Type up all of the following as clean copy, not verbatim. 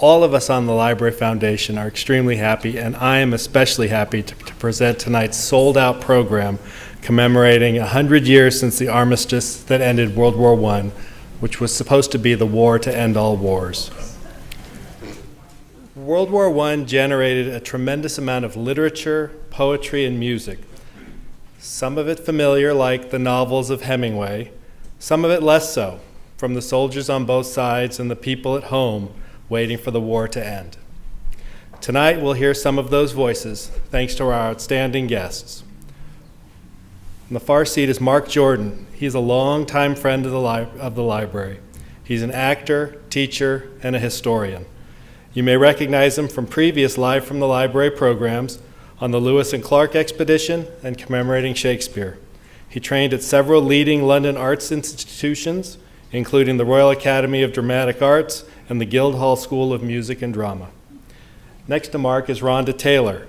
All of us on the Library Foundation are extremely happy, and I am especially happy to present tonight's sold-out program commemorating 100 years since the armistice that ended World War I, which was supposed to be the war to end all wars. World War I generated a tremendous amount of literature, poetry, and music. Some of it familiar, like the novels of Hemingway, some of it less so, from the soldiers on both sides and the people at home waiting for the war to end. Tonight, we'll hear some of those voices, thanks to our outstanding guests. On the far seat is Mark Jordan. He's a longtime friend of the library. He's an actor, teacher, and a historian. You may recognize him from previous Live from the Library programs on the Lewis and Clark expedition and Commemorating Shakespeare. He trained at several leading London arts institutions, including the Royal Academy of Dramatic Arts and the Guildhall School of Music and Drama. Next to Mark is Rhonda Taylor,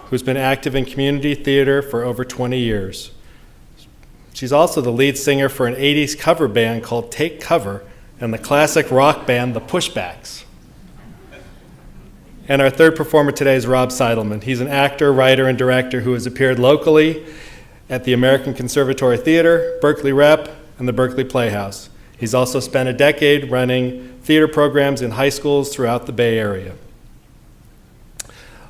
who's been active in community theater for over 20 years. She's also the lead singer for an 80s cover band called Take Cover and the classic rock band The Pushbacks. And our third performer today is Rob Seitelman. He's an actor, writer, and director who has appeared locally at the American Conservatory Theater, Berkeley Rep, and the Berkeley Playhouse. He's also spent a decade running theater programs in high schools throughout the Bay Area.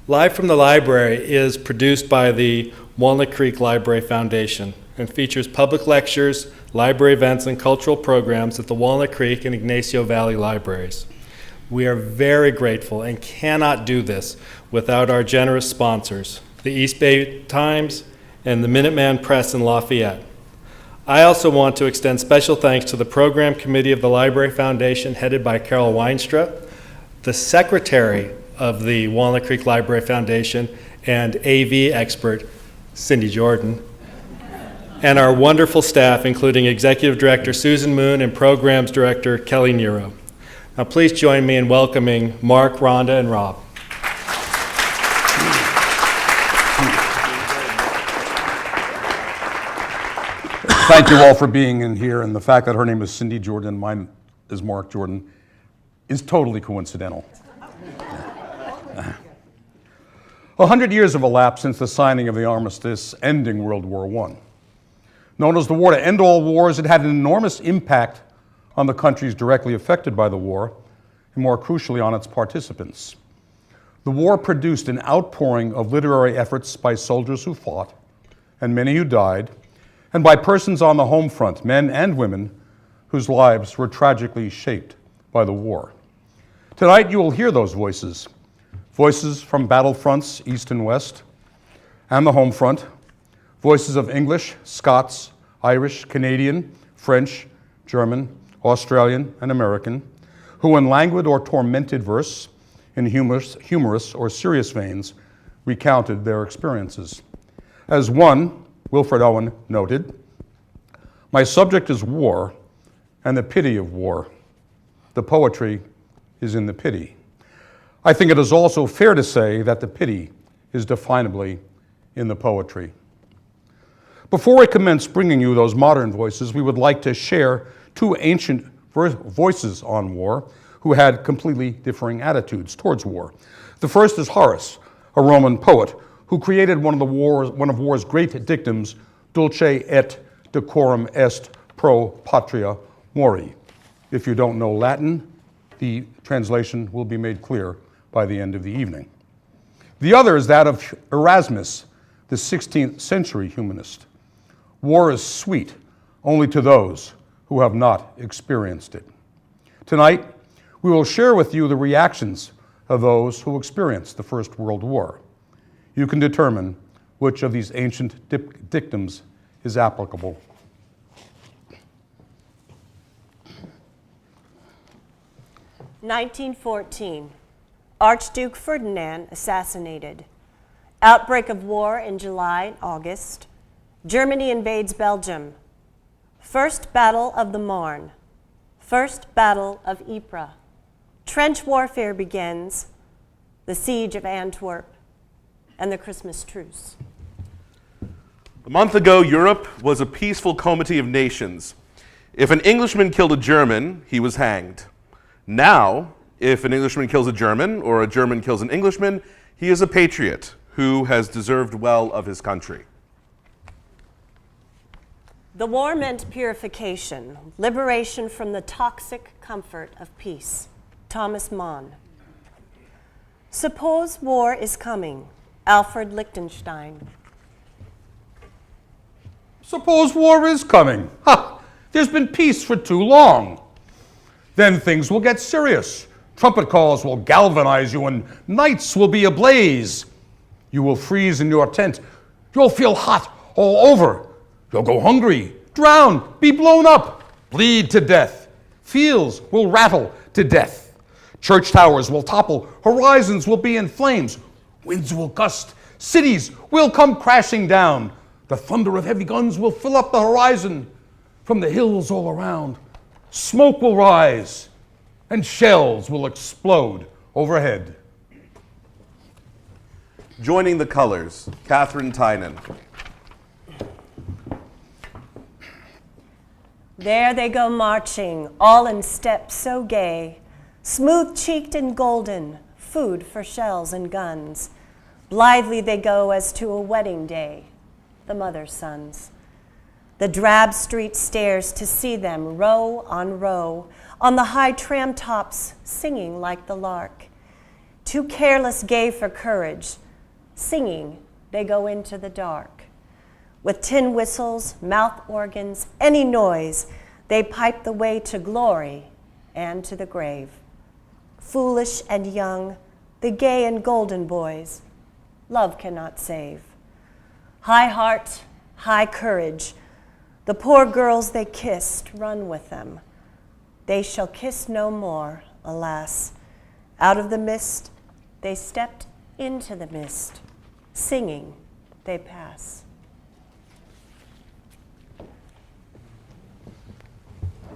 Live from the Library is produced by the Walnut Creek Library Foundation and features public lectures, library events, and cultural programs at the Walnut Creek and Ignacio Valley Libraries. We are very grateful and cannot do this without our generous sponsors, the East Bay Times and the Minuteman Press in Lafayette. I also want to extend special thanks to the Program Committee of the Library Foundation, headed by Carol Weinstra, the Secretary of the Walnut Creek Library Foundation and AV expert, Cindy Jordan, and our wonderful staff, including Executive Director Susan Moon and Programs Director Kelly Nero. Now please join me in welcoming Mark, Rhonda, and Rob. Thank you all for being in here, and the fact that her name is Cindy Jordan, mine is Mark Jordan, is totally coincidental. 100 years have elapsed since the signing of the armistice ending World War I. Known as the war to end all wars, it had an enormous impact on the countries directly affected by the war, and more crucially on its participants. The war produced an outpouring of literary efforts by soldiers who fought, and many who died, and by persons on the home front, men and women, whose lives were tragically shaped by the war. Tonight you will hear those voices, voices from battlefronts east and west, and the home front, voices of English, Scots, Irish, Canadian, French, German, Australian, and American, who in languid or tormented verse, in humorous or serious veins, recounted their experiences. As one, Wilfred Owen, noted, "My subject is war and the pity of war. The poetry is in the pity." I think it is also fair to say that the pity is definably in the poetry. Before I commence bringing you those modern voices, we would like to share two ancient voices on war who had completely differing attitudes towards war. The first is Horace, a Roman poet, who created one of war's great dictums, dulce et decorum est pro patria mori. If you don't know Latin, the translation will be made clear by the end of the evening. The other is that of Erasmus, the 16th century humanist. War is sweet only to those who have not experienced it. Tonight, we will share with you the reactions of those who experienced the First World War. You can determine which of these ancient dictums is applicable. (1914) Archduke Ferdinand assassinated. Outbreak of war in July and August. Germany invades Belgium. First Battle of the Marne. First Battle of Ypres. Trench warfare begins. The Siege of Antwerp. And the Christmas truce. A month ago, Europe was a peaceful comity of nations. If an Englishman killed a German, he was hanged. Now, if an Englishman kills a German or a German kills an Englishman, he is a patriot who has deserved well of his country. The war meant purification, liberation from the toxic comfort of peace. Thomas Mann. Suppose war is coming. Alfred Lichtenstein. Suppose war is coming. Ha! There's been peace for too long. Then things will get serious. Trumpet calls will galvanize you and nights will be ablaze. You will freeze in your tent. You'll feel hot all over. You'll go hungry, drown, be blown up, bleed to death. Fields will rattle to death. Church towers will topple. Horizons will be in flames. Winds will gust. Cities will come crashing down. The thunder of heavy guns will fill up the horizon. From the hills all around, smoke will rise and shells will explode overhead. Joining the colors, Catherine Tynan. There they go marching, all in step so gay, smooth-cheeked and golden, food for shells and guns. Blithely they go as to a wedding day, the mother's sons. The drab street stares to see them row on the high tram tops, singing like the lark. Too careless gay for courage, singing they go into the dark. With tin whistles, mouth organs, any noise, they pipe the way to glory and to the grave. Foolish and young, the gay and golden boys, love cannot save. High heart, high courage, the poor girls they kissed run with them. They shall kiss no more, alas. Out of the mist, they stepped into the mist. Singing, they pass.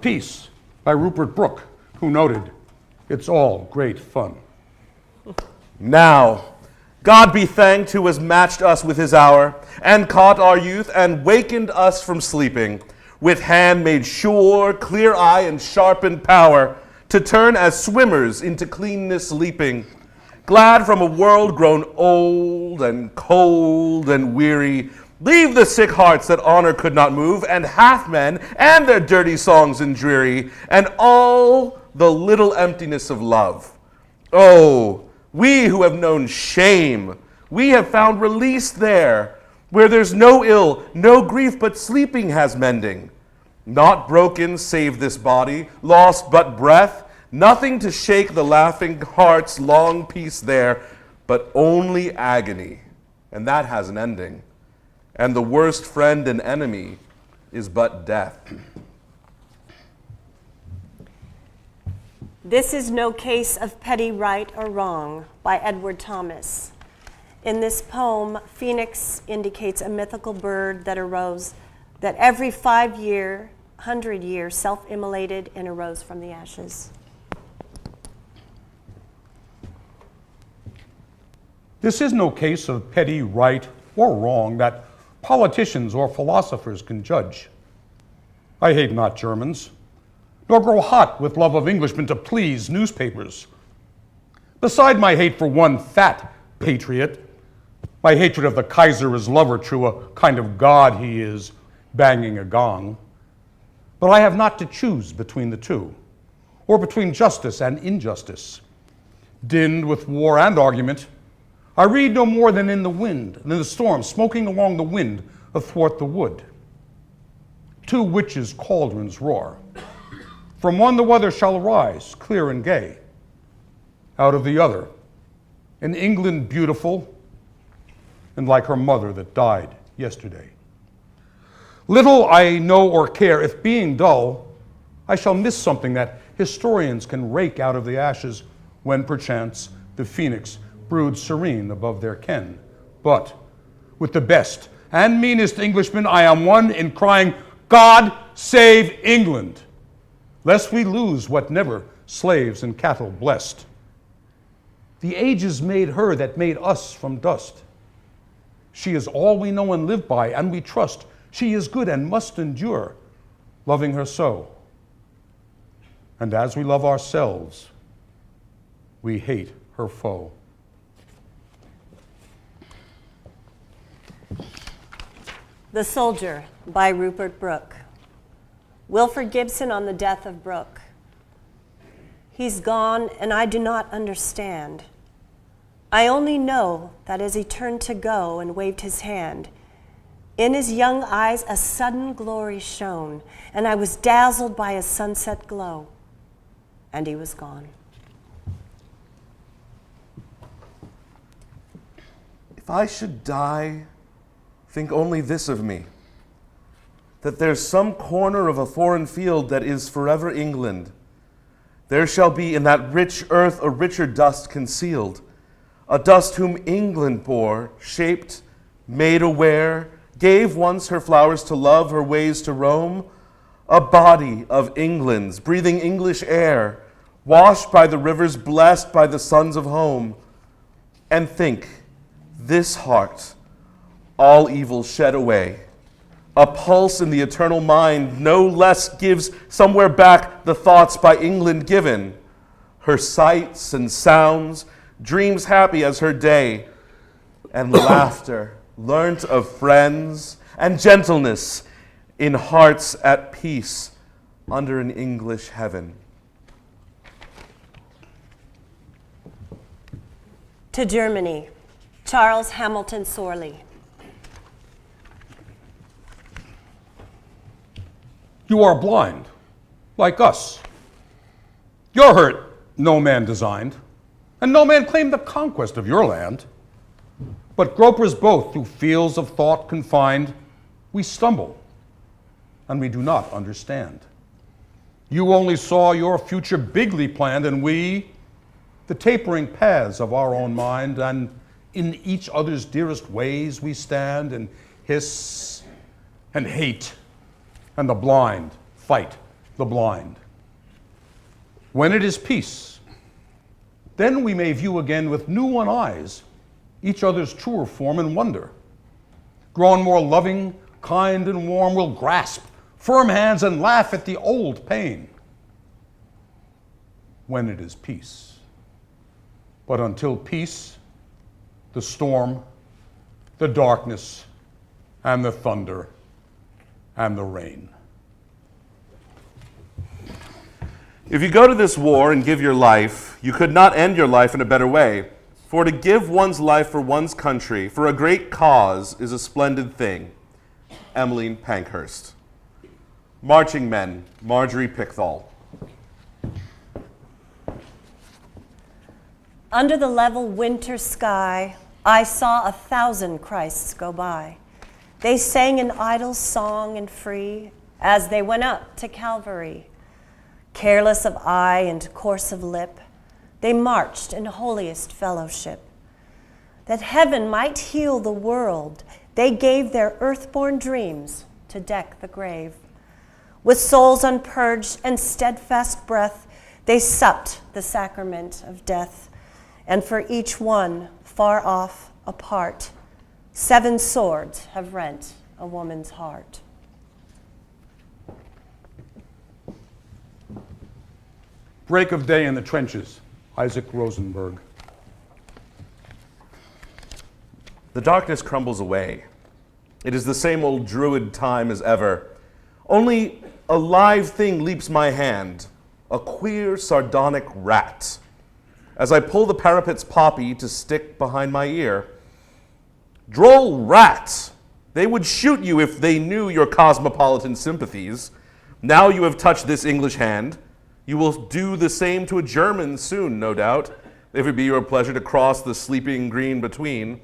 Peace by Rupert Brooke, who noted, "It's all great fun." Now, God be thanked who has matched us with his hour, and caught our youth, and wakened us from sleeping, with hand made sure, clear eye, and sharpened power, to turn as swimmers into cleanness leaping, glad from a world grown old and cold and weary, leave the sick hearts that honor could not move, and half men, and their dirty songs and dreary, and all the little emptiness of love. Oh, we who have known shame, we have found release there, where there's no ill, no grief, but sleeping has mending. Not broken save this body, lost but breath, nothing to shake the laughing heart's long peace there, but only agony, and that has an ending. And the worst friend and enemy is but death. This is no case of petty right or wrong by Edward Thomas. In this poem, Phoenix indicates a mythical bird that arose, that every 100 years self-immolated and arose from the ashes. This is no case of petty right or wrong that politicians or philosophers can judge. I hate not Germans, nor grow hot with love of Englishmen to please newspapers. Beside my hate for one fat patriot, my hatred of the Kaiser is lover true, a kind of god he is, banging a gong. But I have not to choose between the two, or between justice and injustice. Dinned with war and argument, I read no more than in the wind, than the storm smoking along the wind athwart the wood. Two witches' cauldrons roar. From one the weather shall arise, clear and gay. Out of the other, an England beautiful, and like her mother that died yesterday. Little I know or care if, being dull, I shall miss something that historians can rake out of the ashes when perchance the phoenix broods serene above their ken. But with the best and meanest Englishmen I am one in crying, God save England, lest we lose what never slaves and cattle blessed. The ages made her that made us from dust. She is all we know and live by, and we trust she is good and must endure, loving her so. And as we love ourselves, we hate her foe. The Soldier by Rupert Brooke. Wilfred Gibson on the death of Brooke. He's gone and I do not understand. I only know that as he turned to go and waved his hand, in his young eyes a sudden glory shone, and I was dazzled by a sunset glow, and he was gone. If I should die, think only this of me, that there's some corner of a foreign field that is forever England. There shall be in that rich earth a richer dust concealed, a dust whom England bore, shaped, made aware, gave once her flowers to love, her ways to roam, a body of England's, breathing English air, washed by the rivers, blessed by the sons of home. And think, this heart, all evil shed away, a pulse in the eternal mind, no less gives somewhere back the thoughts by England given, her sights and sounds, dreams happy as her day, and laughter learnt of friends, and gentleness in hearts at peace under an English heaven. To Germany, Charles Hamilton Sorley. You are blind, like us. Your hurt no man designed, and no man claimed the conquest of your land. But gropers both through fields of thought confined, we stumble, and we do not understand. You only saw your future bigly planned, and we, the tapering paths of our own mind, and in each other's dearest ways we stand and hiss and hate, and the blind fight the blind. When it is peace, then we may view again with new one eyes each other's truer form and wonder. Grown more loving, kind, and warm, we'll grasp firm hands and laugh at the old pain. When it is peace. But until peace, the storm, the darkness, and the thunder, and the rain. If you go to this war and give your life, you could not end your life in a better way. For to give one's life for one's country, for a great cause, is a splendid thing. Emmeline Pankhurst. Marching Men, Marjorie Pickthall. Under the level winter sky, I saw 1,000 Christs go by. They sang an idle song and free as they went up to Calvary. Careless of eye and coarse of lip, they marched in holiest fellowship. That heaven might heal the world, they gave their earthborn dreams to deck the grave. With souls unpurged and steadfast breath, they supped the sacrament of death. And for each one, far off, apart, 7 swords have rent a woman's heart. Break of day in the trenches, Isaac Rosenberg. The darkness crumbles away. It is the same old druid time as ever. Only a live thing leaps my hand, a queer sardonic rat. As I pull the parapet's poppy to stick behind my ear. Droll rat! They would shoot you if they knew your cosmopolitan sympathies. Now you have touched this English hand. You will do the same to a German soon, no doubt, if it be your pleasure to cross the sleeping green between.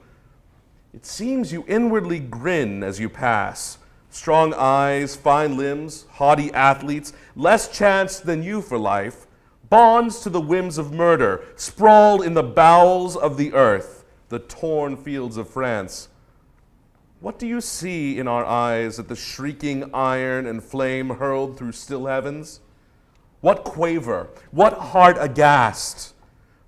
It seems you inwardly grin as you pass. Strong eyes, fine limbs, haughty athletes, less chance than you for life, bonds to the whims of murder, sprawled in the bowels of the earth, the torn fields of France. What do you see in our eyes at the shrieking iron and flame hurled through still heavens? What quaver, what heart aghast?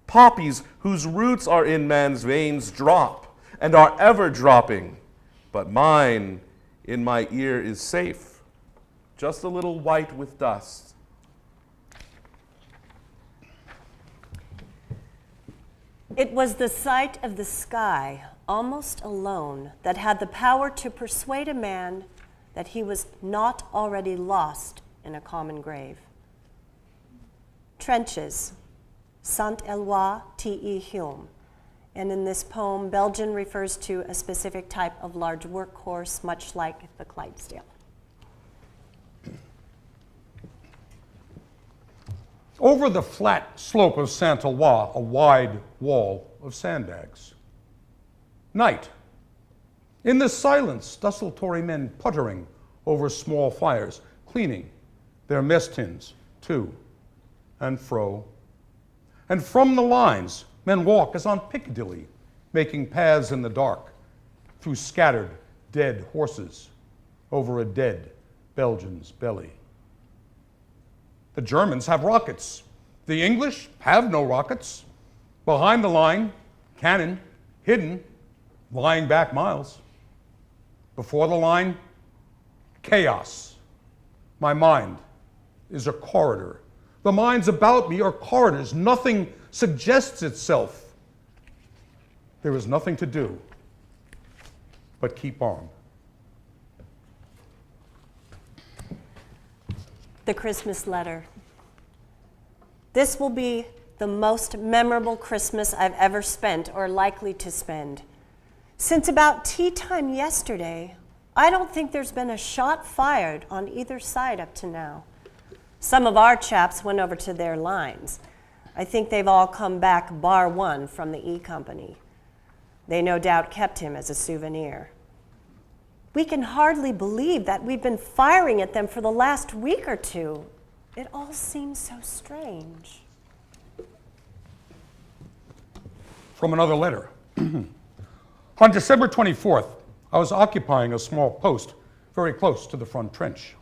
Poppies whose roots are in man's veins drop and are ever dropping, but mine in my ear is safe, just a little white with dust. It was the sight of the sky, almost alone, that had the power to persuade a man that he was not already lost in a common grave. Trenches, Sunt Elwha T.E. Hume. And in this poem, Belgian refers to a specific type of large workhorse, much like the Clydesdale. Over the flat slope of Saint Elwha, a wide wall of sandbags. Night. In the silence, desultory men puttering over small fires, cleaning their mess tins to and fro. And from the lines, men walk as on Piccadilly, making paths in the dark through scattered dead horses over a dead Belgian's belly. The Germans have rockets. The English have no rockets. Behind the line, cannon, hidden, lying back miles. Before the line, chaos. My mind is a corridor. The minds about me are corridors. Nothing suggests itself. There is nothing to do but keep on. The Christmas letter. This will be the most memorable Christmas I've ever spent or likely to spend. Since about tea time yesterday, I don't think there's been a shot fired on either side up to now. Some of our chaps went over to their lines. I think they've all come back bar one from the E Company. They no doubt kept him as a souvenir. We can hardly believe that we've been firing at them for the last week or two. It all seems so strange. From another letter. On December 24th, I was occupying a small post very close to the front trench.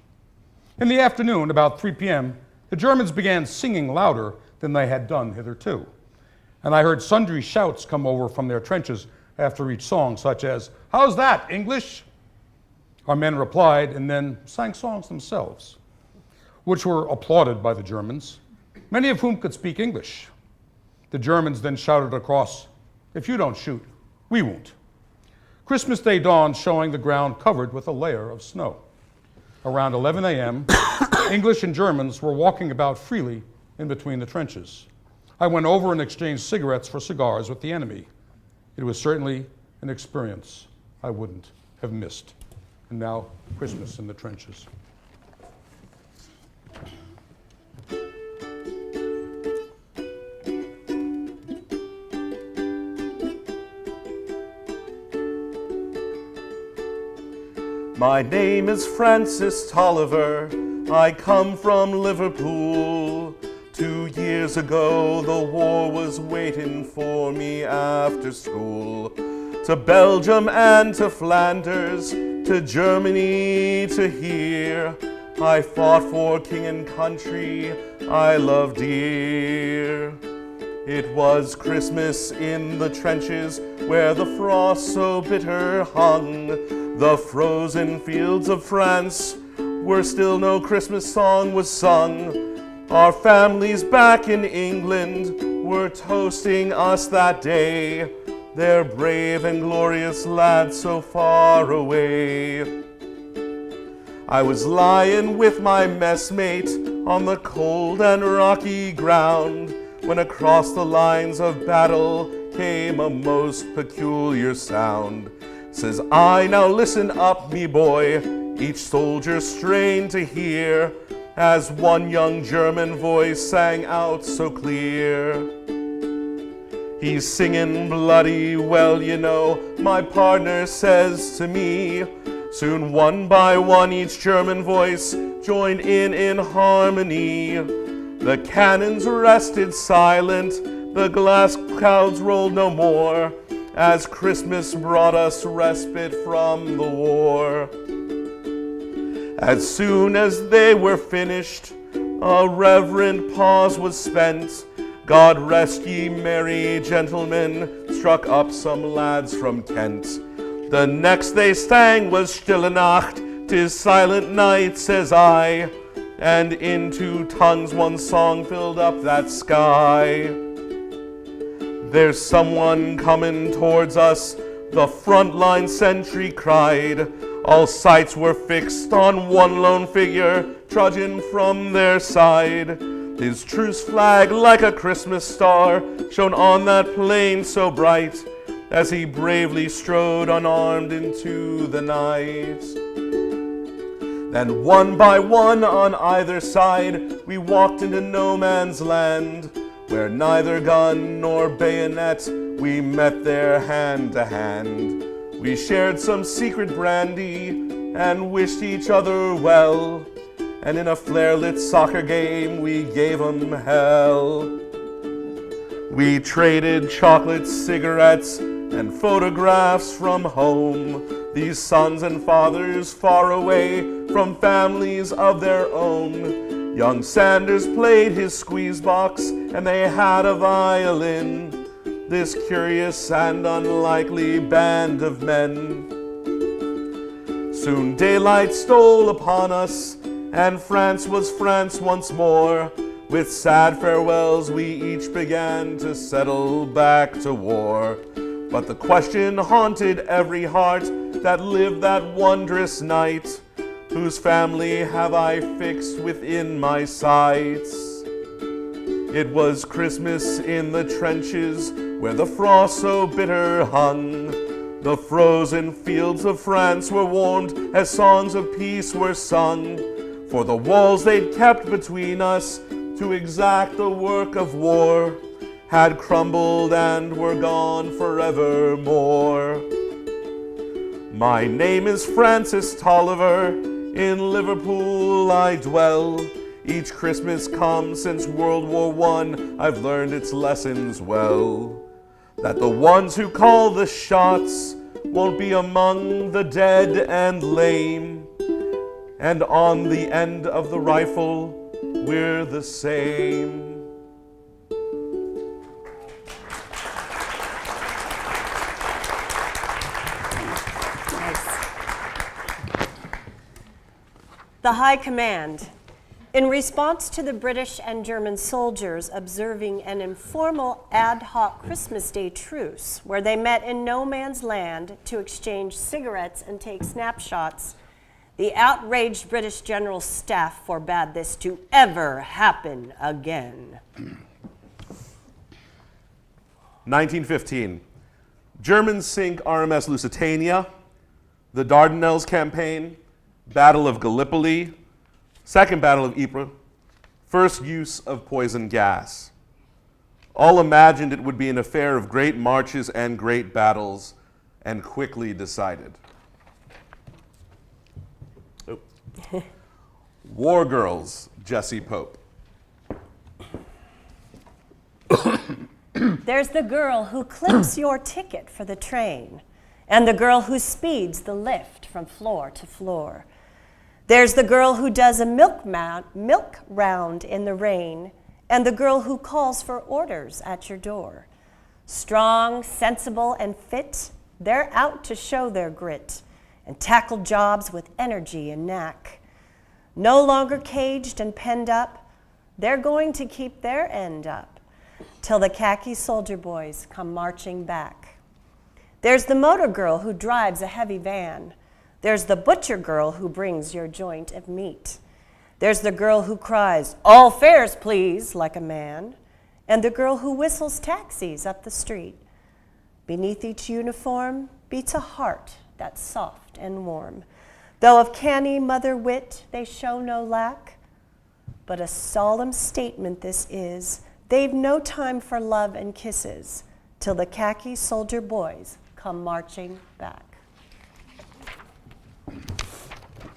In the afternoon, about 3 p.m., the Germans began singing louder than they had done hitherto, and I heard sundry shouts come over from their trenches after each song, such as, "How's that, English?" Our men replied and then sang songs themselves, which were applauded by the Germans, many of whom could speak English. The Germans then shouted across, "If you don't shoot, we won't." Christmas Day dawned, showing the ground covered with a layer of snow. Around 11 a.m., English and Germans were walking about freely in between the trenches. I went over and exchanged cigarettes for cigars with the enemy. It was certainly an experience I wouldn't have missed. And now, Christmas in the trenches. My name is Francis Tolliver. I come from Liverpool. 2 years ago, the war was waiting for me after school. To Belgium and to Flanders, to Germany, to here, I fought for king and country I love dear. It was Christmas in the trenches where the frost so bitter hung. The frozen fields of France where still no Christmas song was sung. Our families back in England were toasting us that day. Their brave and glorious lads so far away. I was lying with my messmate on the cold and rocky ground when across the lines of battle came a most peculiar sound. Says I, now listen up, me boy, each soldier strained to hear, as one young German voice sang out so clear. He's singing bloody well, you know, my partner says to me. Soon one by one each German voice joined in harmony. The cannons rested silent, the glass clouds rolled no more, as Christmas brought us respite from the war. As soon as they were finished, a reverent pause was spent. God rest ye merry gentlemen, struck up some lads from Kent. The next they sang was Stille Nacht, 'tis silent night, says I, and in 2 tongues one song filled up that sky. There's someone coming towards us, the frontline sentry cried. All sights were fixed on one lone figure trudging from their side. His truce flag like a Christmas star shone on that plain so bright as he bravely strode unarmed into the night. Then one by one on either side we walked into no man's land, where neither gun nor bayonet we met there hand to hand. We shared some secret brandy and wished each other well, and in a flare-lit soccer game we gave 'em hell. We traded chocolates, cigarettes, and photographs from home, these sons and fathers far away from families of their own. Young Sanders played his squeeze box and they had a violin, this curious and unlikely band of men. Soon daylight stole upon us and France was France once more. With sad farewells we each began to settle back to war. But the question haunted every heart that lived that wondrous night, whose family have I fixed within my sights? It was Christmas in the trenches where the frost so bitter hung. The frozen fields of France were warmed as songs of peace were sung. For the walls they'd kept between us to exact the work of war had crumbled and were gone forevermore. My name is Francis Tolliver, in Liverpool I dwell. Each Christmas come since World War I, I've learned its lessons well. That the ones who call the shots won't be among the dead and lame, and on the end of the rifle, we're the same. The High Command. In response to the British and German soldiers observing an informal ad hoc Christmas Day truce where they met in no man's land to exchange cigarettes and take snapshots, the outraged British General Staff forbade this to ever happen again. 1915. Germans sink RMS Lusitania, the Dardanelles campaign, Battle of Gallipoli, Second Battle of Ypres, first use of poison gas. All imagined it would be an affair of great marches and great battles, and quickly decided. Oh. War Girls, Jessie Pope. There's the girl who clips your ticket for the train, and the girl who speeds the lift from floor to floor. There's the girl who does a milk round in the rain, and the girl who calls for orders at your door. Strong, sensible, and fit, they're out to show their grit and tackle jobs with energy and knack. No longer caged and penned up, they're going to keep their end up till the khaki soldier boys come marching back. There's the motor girl who drives a heavy van. There's the butcher girl who brings your joint of meat. There's the girl who cries, "All fares, please," like a man, and the girl who whistles taxis up the street. Beneath each uniform beats a heart that's soft and warm. Though of canny mother wit they show no lack, but a solemn statement this is, they've no time for love and kisses till the khaki soldier boys come marching back.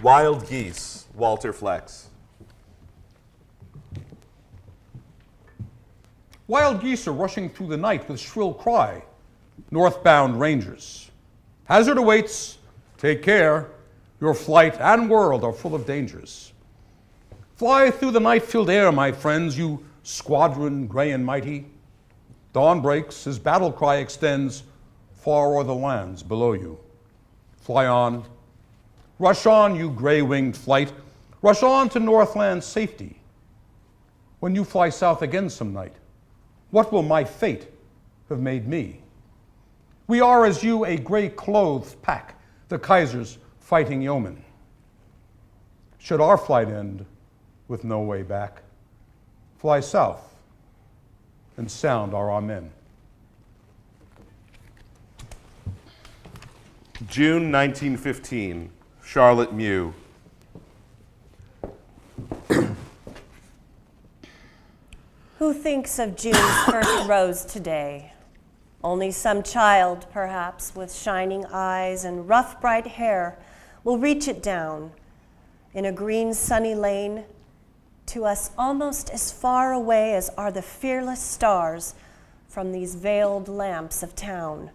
Wild Geese, Walter Flex. Wild geese are rushing through the night with shrill cry. Northbound rangers. Hazard awaits. Take care. Your flight and world are full of dangers. Fly through the night-filled air, my friends, you squadron gray and mighty. Dawn breaks as battle cry extends far o'er the lands below you. Fly on. Rush on, you gray-winged flight. Rush on to Northland's safety. When you fly south again some night, what will my fate have made me. We are, as you, a gray-clothed pack, the Kaiser's fighting yeomen. Should our flight end with no way back, fly south and sound our amen. June 1915, Charlotte Mew. Who thinks of June's first rose today? Only some child, perhaps, with shining eyes and rough bright hair will reach it down in a green sunny lane to us almost as far away as are the fearless stars from these veiled lamps of town.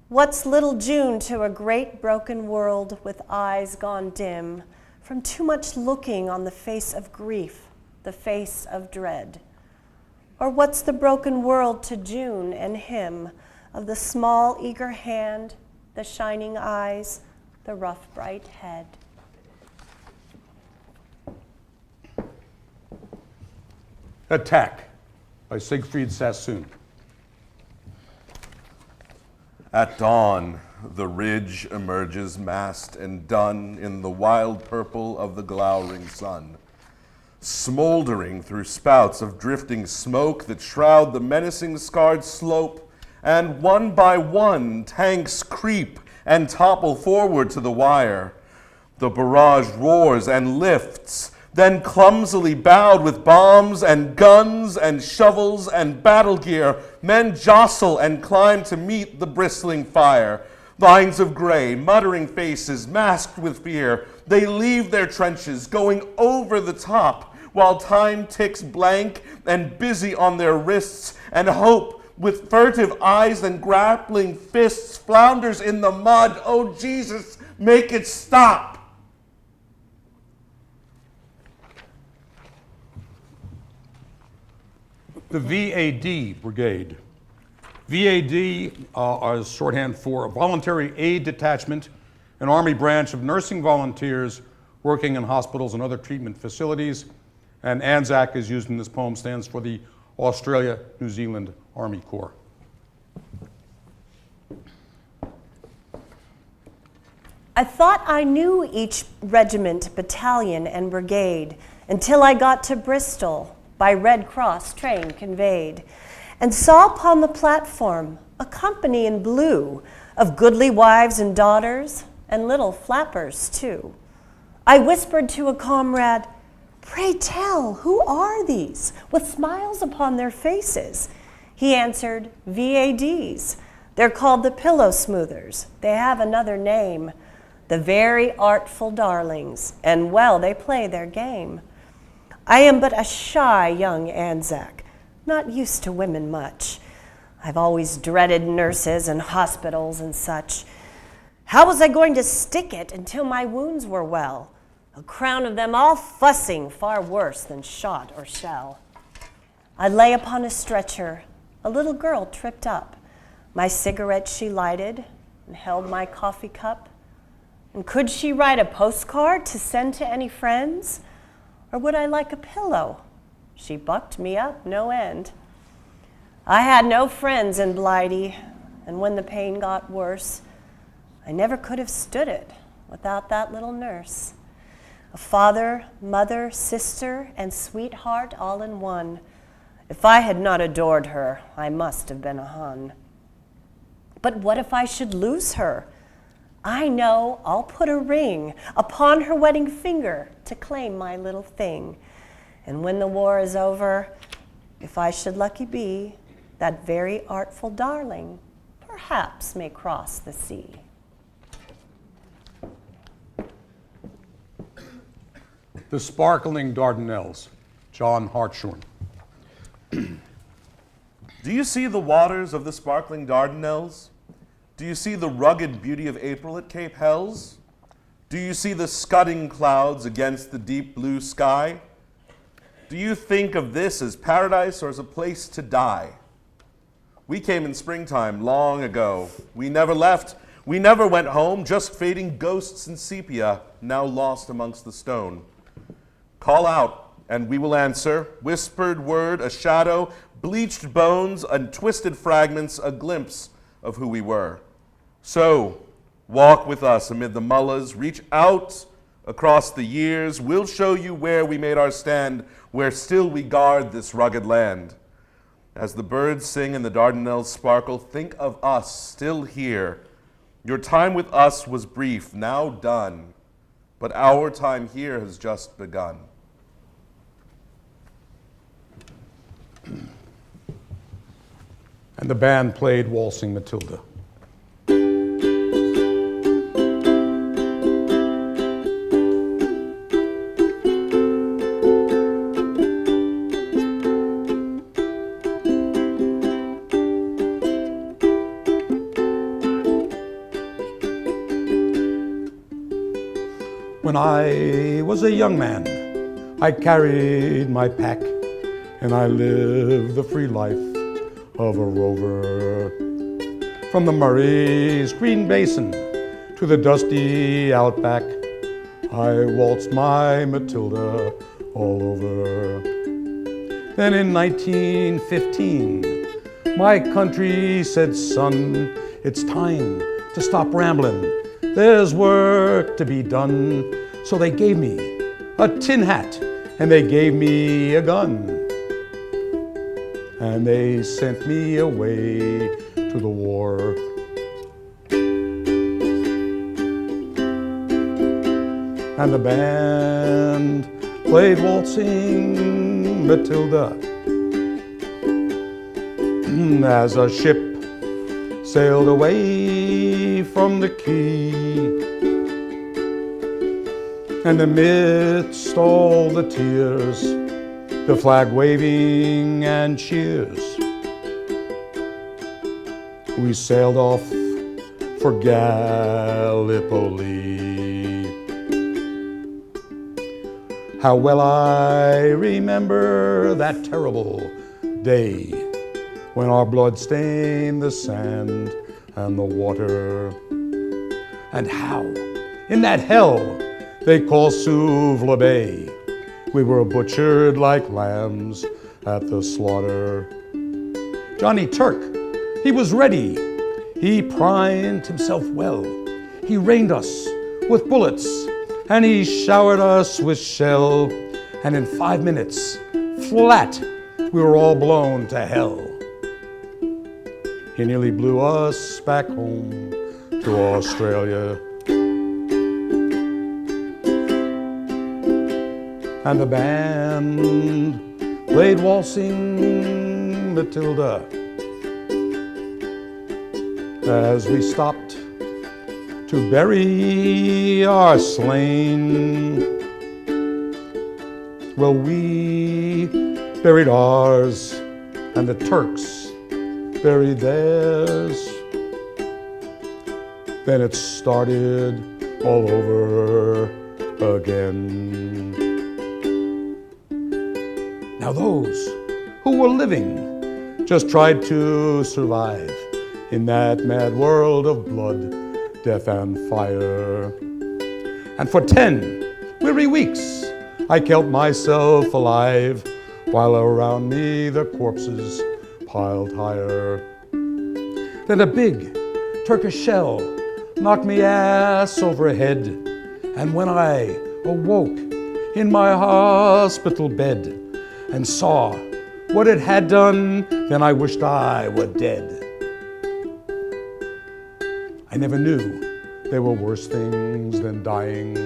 What's little June to a great broken world with eyes gone dim from too much looking on the face of grief, the face of dread? Or what's the broken world to June and him of the small eager hand, the shining eyes, the rough bright head? Attack by Siegfried Sassoon. At dawn, the ridge emerges massed and dun in the wild purple of the glowering sun, smoldering through spouts of drifting smoke that shroud the menacing scarred slope, and one by one tanks creep and topple forward to the wire. The barrage roars and lifts, then clumsily bowed with bombs and guns and shovels and battle gear, men jostle and climb to meet the bristling fire. Lines of gray, muttering faces, masked with fear, they leave their trenches, going over the top, while time ticks blank and busy on their wrists, and hope, with furtive eyes and grappling fists, flounders in the mud. Oh, Jesus, make it stop! The VAD Brigade. VAD is shorthand for Voluntary Aid Detachment, an Army branch of nursing volunteers working in hospitals and other treatment facilities. And ANZAC, is used in this poem, stands for the Australia-New Zealand Army Corps. I thought I knew each regiment, battalion, and brigade until I got to Bristol, by Red Cross train conveyed, and saw upon the platform a company in blue of goodly wives and daughters, and little flappers too. I whispered to a comrade, "Pray tell, who are these, with smiles upon their faces?" He answered, "VADs. They're called the Pillow Smoothers. They have another name, the Very Artful Darlings, and well they play their game. I am but a shy young Anzac, not used to women much. I've always dreaded nurses and hospitals and such. How was I going to stick it until my wounds were well? A crown of them all fussing, far worse than shot or shell. I lay upon a stretcher. A little girl tripped up. My cigarette she lighted and held my coffee cup. And could she write a postcard to send to any friends? Or would I like a pillow? She bucked me up no end. I had no friends in Blighty, and when the pain got worse, I never could have stood it without that little nurse. A father, mother, sister, and sweetheart all in one. If I had not adored her, I must have been a Hun. But what if I should lose her? I know I'll put a ring upon her wedding finger to claim my little thing. And when the war is over, if I should lucky be, that very artful darling perhaps may cross the sea. The Sparkling Dardanelles, John Hartshorne. Do you see the waters of the sparkling Dardanelles? Do you see the rugged beauty of April at Cape Hells? Do you see the scudding clouds against the deep blue sky? Do you think of this as paradise or as a place to die? We came in springtime long ago. We never left. We never went home, just fading ghosts in sepia, now lost amongst the stone. Call out, and we will answer. Whispered word, a shadow, bleached bones and twisted fragments, a glimpse of who we were. So, walk with us amid the mullahs, reach out across the years. We'll show you where we made our stand, where still we guard this rugged land. As the birds sing and the Dardanelles sparkle, think of us still here. Your time with us was brief, now done, but our time here has just begun. And the band played Waltzing Matilda. When I was a young man, I carried my pack and I lived the free life of a rover. From the Murray's green basin to the dusty outback, I waltzed my Matilda all over. Then in 1915, my country said, son, it's time to stop rambling. There's work to be done. So they gave me a tin hat and they gave me a gun. And they sent me away to the war. And the band played Waltzing Matilda as a ship sailed away from the quay. And amidst all the tears, the flag waving and cheers, we sailed off for Gallipoli. How well I remember that terrible day when our blood stained the sand and the water, and how in that hell they call Suvla Bay, we were butchered like lambs at the slaughter. Johnny Turk, he was ready. He primed himself well. He rained us with bullets, and he showered us with shell. And in 5 minutes, flat, we were all blown to hell. He nearly blew us back home to Australia. And the band played Waltzing Matilda as we stopped to bury our slain. Well, we buried ours, and the Turks buried theirs. Then it started all over again. Now those who were living just tried to survive in that mad world of blood, death, and fire. And for 10 weary weeks, I kept myself alive, while around me the corpses piled higher. Then a big Turkish shell knocked me ass over head, and when I awoke in my hospital bed and saw what it had done, then I wished I were dead. I never knew there were worse things than dying.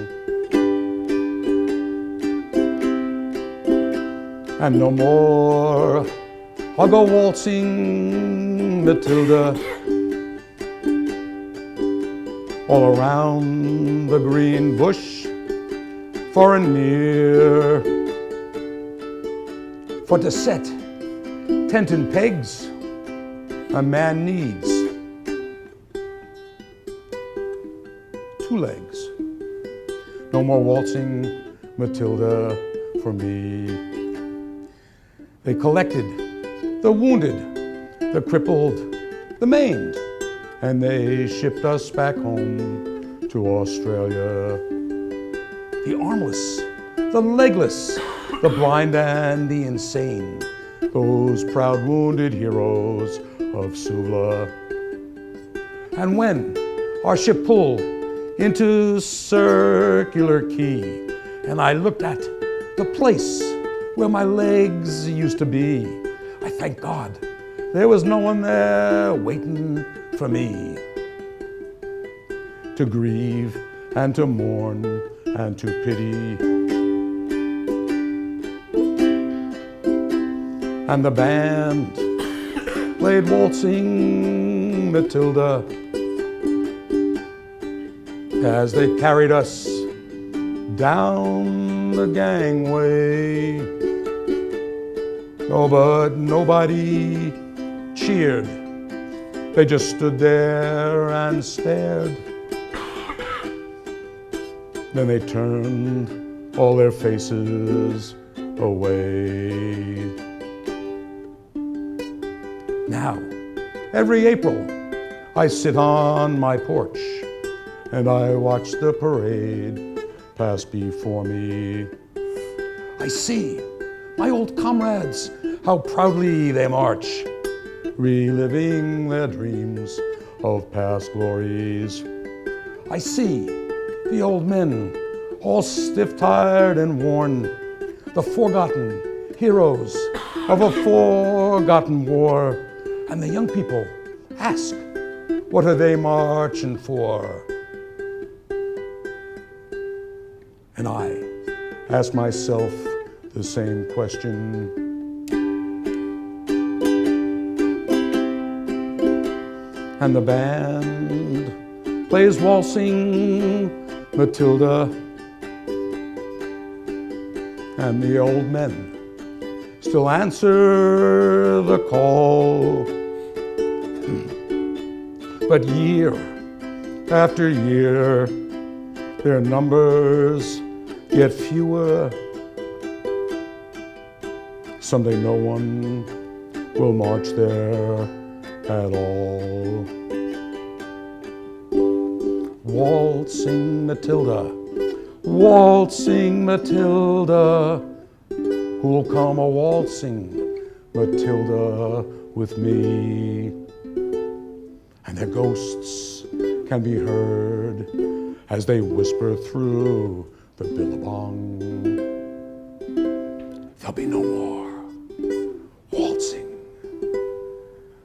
And no more I'll go waltzing Matilda all around the green bush, far and near. For to set tent and pegs, a man needs 2 legs. No more waltzing Matilda for me. They collected the wounded, the crippled, the maimed, and they shipped us back home to Australia. The armless, the legless, the blind and the insane, those proud wounded heroes of Suvla. And when our ship pulled into Circular Quay, and I looked at the place where my legs used to be, I thank God there was no one there waiting for me to grieve and to mourn and to pity. And the band played Waltzing Matilda as they carried us down the gangway. Oh, but nobody cheered. They just stood there and stared. Then they turned all their faces away. Now, every April, I sit on my porch and I watch the parade pass before me. I see my old comrades, how proudly they march, reliving their dreams of past glories. I see the old men, all stiff-tired and worn, the forgotten heroes of a forgotten war. And the young people ask, what are they marching for? And I ask myself the same question. And the band plays Waltzing Matilda, and the old men still answer the call. But year after year, their numbers get fewer. Someday no one will march there at all. Waltzing Matilda, Waltzing Matilda, who'll come a waltzing Matilda with me? And their ghosts can be heard as they whisper through the billabong. There'll be no more waltzing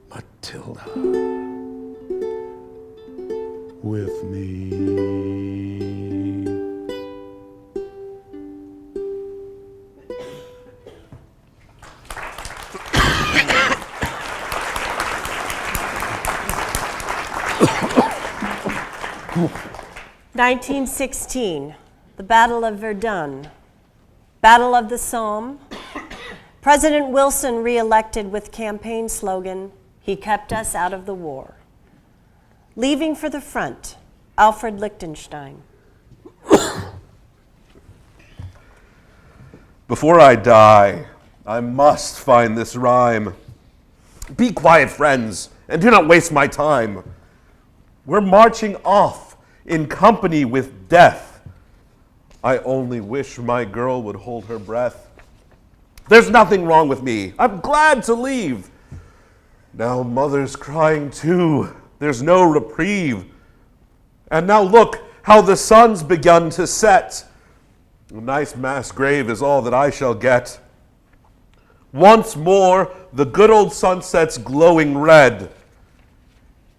Matilda with me. Cool. 1916, the Battle of Verdun, Battle of the Somme. President Wilson re-elected with campaign slogan, "He kept us out of the war." Leaving for the front, Alfred Lichtenstein. Before I die, I must find this rhyme. Be quiet, friends, and do not waste my time. We're marching off in company with death. I only wish my girl would hold her breath. There's nothing wrong with me. I'm glad to leave. Now mother's crying too. There's no reprieve. And now look how the sun's begun to set. A nice mass grave is all that I shall get. Once more, the good old sunset's glowing red.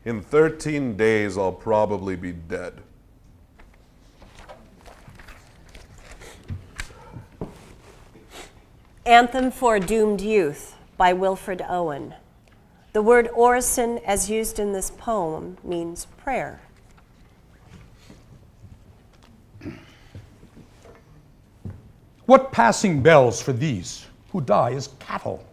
In 13 days, I'll probably be dead. Anthem for a Doomed Youth by Wilfred Owen. The word orison, as used in this poem, means prayer. What passing bells for these who die as cattle?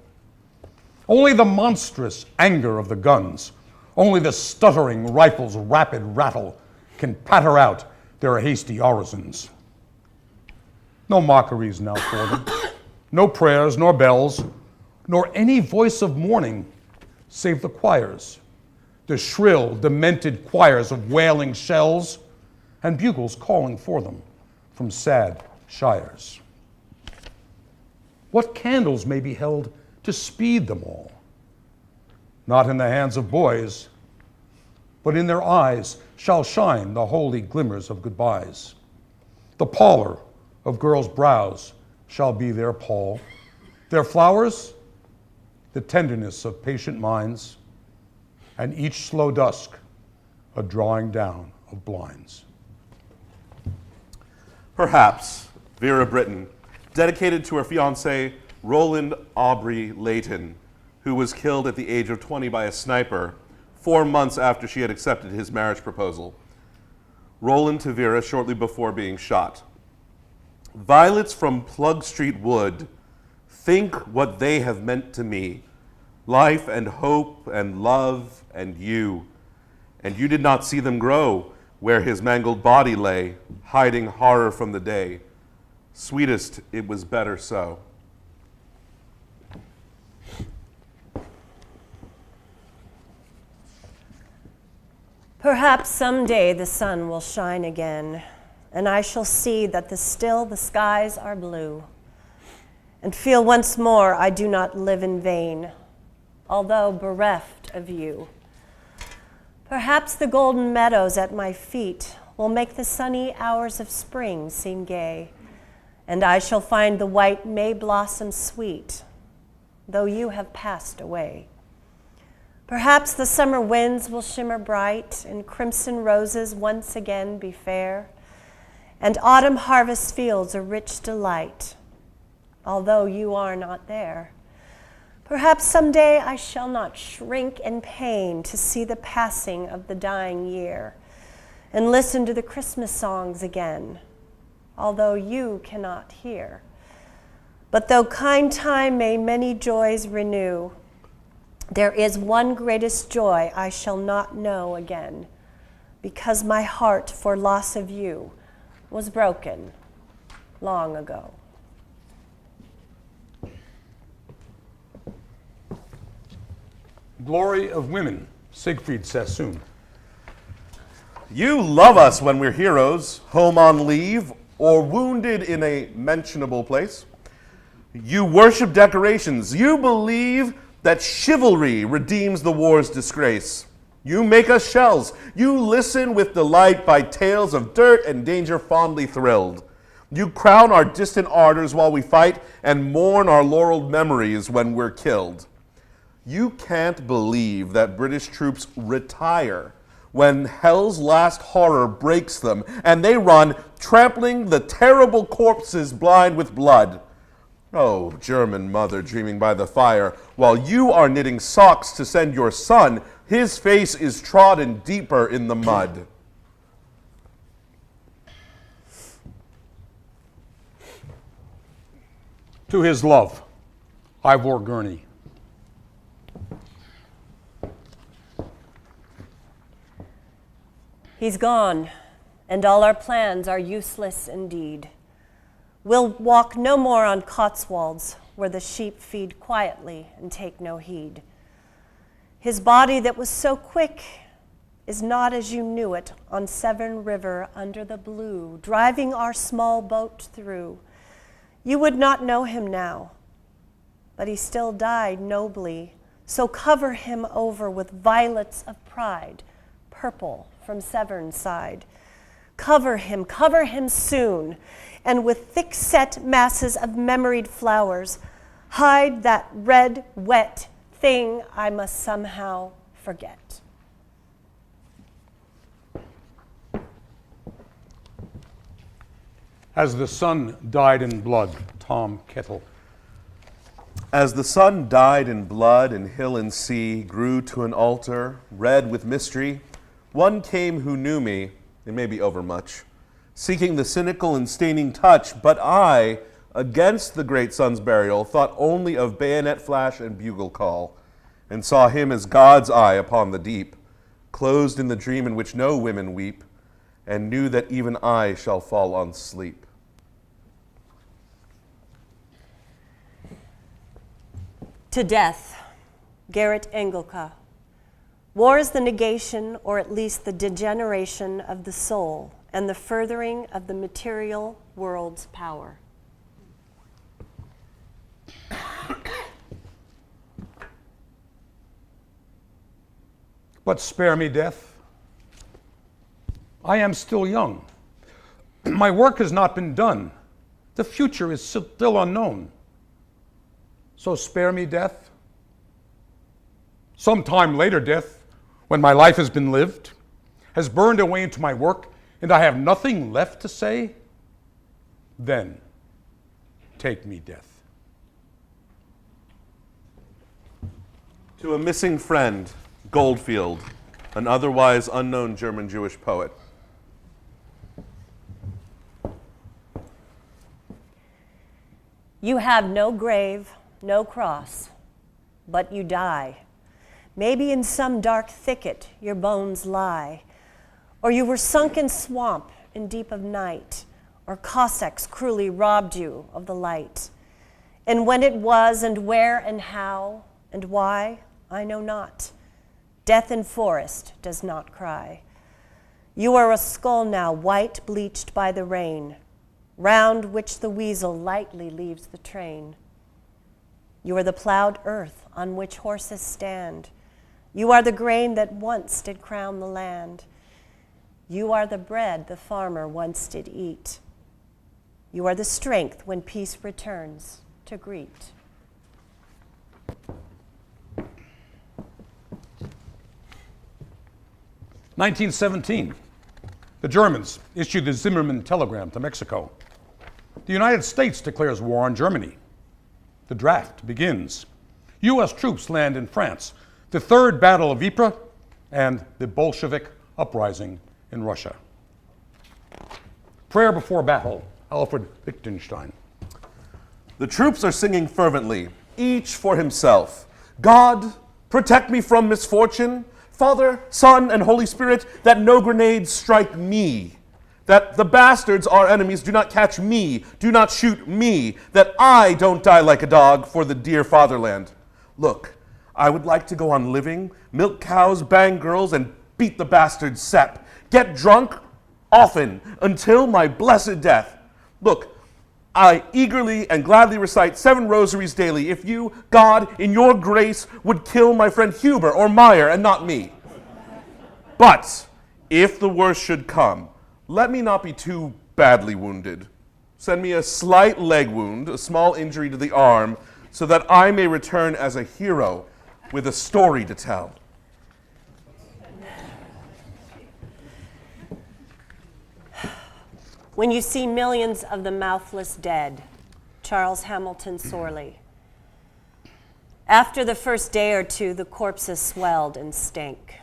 Only the monstrous anger of the guns, only the stuttering rifle's rapid rattle can patter out their hasty orisons. No mockeries now for them, no prayers nor bells, nor any voice of mourning save the choirs, the shrill, demented choirs of wailing shells and bugles calling for them from sad shires. What candles may be held to speed them all. Not in the hands of boys, but in their eyes shall shine the holy glimmers of goodbyes. The pallor of girls' brows shall be their pall, their flowers, the tenderness of patient minds, and each slow dusk, a drawing down of blinds. Perhaps Vera Brittain, dedicated to her fiancé, Roland Aubrey Layton, who was killed at the age of 20 by a sniper 4 months after she had accepted his marriage proposal. Roland to Vera shortly before being shot. Violets from Plug Street Wood, think what they have meant to me. Life and hope and love and you. And you did not see them grow where his mangled body lay, hiding horror from the day. Sweetest, it was better so. Perhaps someday the sun will shine again, and I shall see that still the skies are blue, and feel once more I do not live in vain, although bereft of you. Perhaps the golden meadows at my feet will make the sunny hours of spring seem gay, and I shall find the white May blossom sweet, though you have passed away. Perhaps the summer winds will shimmer bright, and crimson roses once again be fair, and autumn harvest fields a rich delight, although you are not there. Perhaps someday I shall not shrink in pain to see the passing of the dying year, and listen to the Christmas songs again, although you cannot hear. But though kind time may many joys renew, there is one greatest joy I shall not know again, because my heart for loss of you was broken long ago. Glory of women, Siegfried Sassoon. You love us when we're heroes, home on leave, or wounded in a mentionable place. You worship decorations. You believe that chivalry redeems the war's disgrace. You make us shells. You listen with delight by tales of dirt and danger fondly thrilled. You crown our distant ardors while we fight and mourn our laureled memories when we're killed. You can't believe that British troops retire when hell's last horror breaks them and they run, trampling the terrible corpses blind with blood. Oh, German mother dreaming by the fire, while you are knitting socks to send your son, his face is trodden deeper in the mud. To his love, Ivor Gurney. He's gone, and all our plans are useless indeed. We'll walk no more on Cotswolds, where the sheep feed quietly and take no heed. His body that was so quick is not as you knew it on Severn River under the blue, driving our small boat through. You would not know him now, but he still died nobly, so cover him over with violets of pride, purple from Severn's side. Cover him soon, and with thick-set masses of memoried flowers, hide that red, wet thing I must somehow forget. As the sun died in blood, Tom Kettle. As the sun died in blood and hill and sea grew to an altar, red with mystery, one came who knew me, it may be overmuch, seeking the cynical and staining touch, but I, against the great sun's burial, thought only of bayonet flash and bugle call, and saw him as God's eye upon the deep, closed in the dream in which no women weep, and knew that even I shall fall on sleep. To death, Gerrit Engelke. War is the negation, or at least the degeneration of the soul and the furthering of the material world's power. But spare me death. I am still young. My work has not been done. The future is still unknown. So spare me death. Sometime later death, when my life has been lived, has burned away into my work, and I have nothing left to say, then take me, death. To a missing friend, Goldfield, an otherwise unknown German Jewish poet. You have no grave, no cross, but you die. Maybe in some dark thicket your bones lie, or you were sunk in swamp in deep of night, or Cossacks cruelly robbed you of the light. And when it was, and where, and how, and why, I know not. Death in forest does not cry. You are a skull now, white bleached by the rain, round which the weasel lightly leaves the train. You are the plowed earth on which horses stand. You are the grain that once did crown the land. You are the bread the farmer once did eat. You are the strength when peace returns to greet. "1917, the Germans issued the Zimmermann telegram to Mexico. The United States declares war on Germany. The draft begins. U.S. troops land in France. The Third Battle of Ypres and the Bolshevik uprising in Russia. Prayer before battle, Alfred Wittgenstein. The troops are singing fervently, each for himself. God, protect me from misfortune. Father, Son, and Holy Spirit, that no grenades strike me. That the bastards, our enemies, do not catch me, do not shoot me. That I don't die like a dog for the dear fatherland. Look, I would like to go on living, milk cows, bang girls, and beat the bastards' sap. Get drunk often until my blessed death. Look, I eagerly and gladly recite 7 rosaries daily if you, God, in your grace, would kill my friend Huber or Meyer and not me. But if the worst should come, let me not be too badly wounded. Send me a slight leg wound, a small injury to the arm, so that I may return as a hero with a story to tell. When you see millions of the mouthless dead, Charles Hamilton Sorley. After the first day or two, the corpses swelled and stank.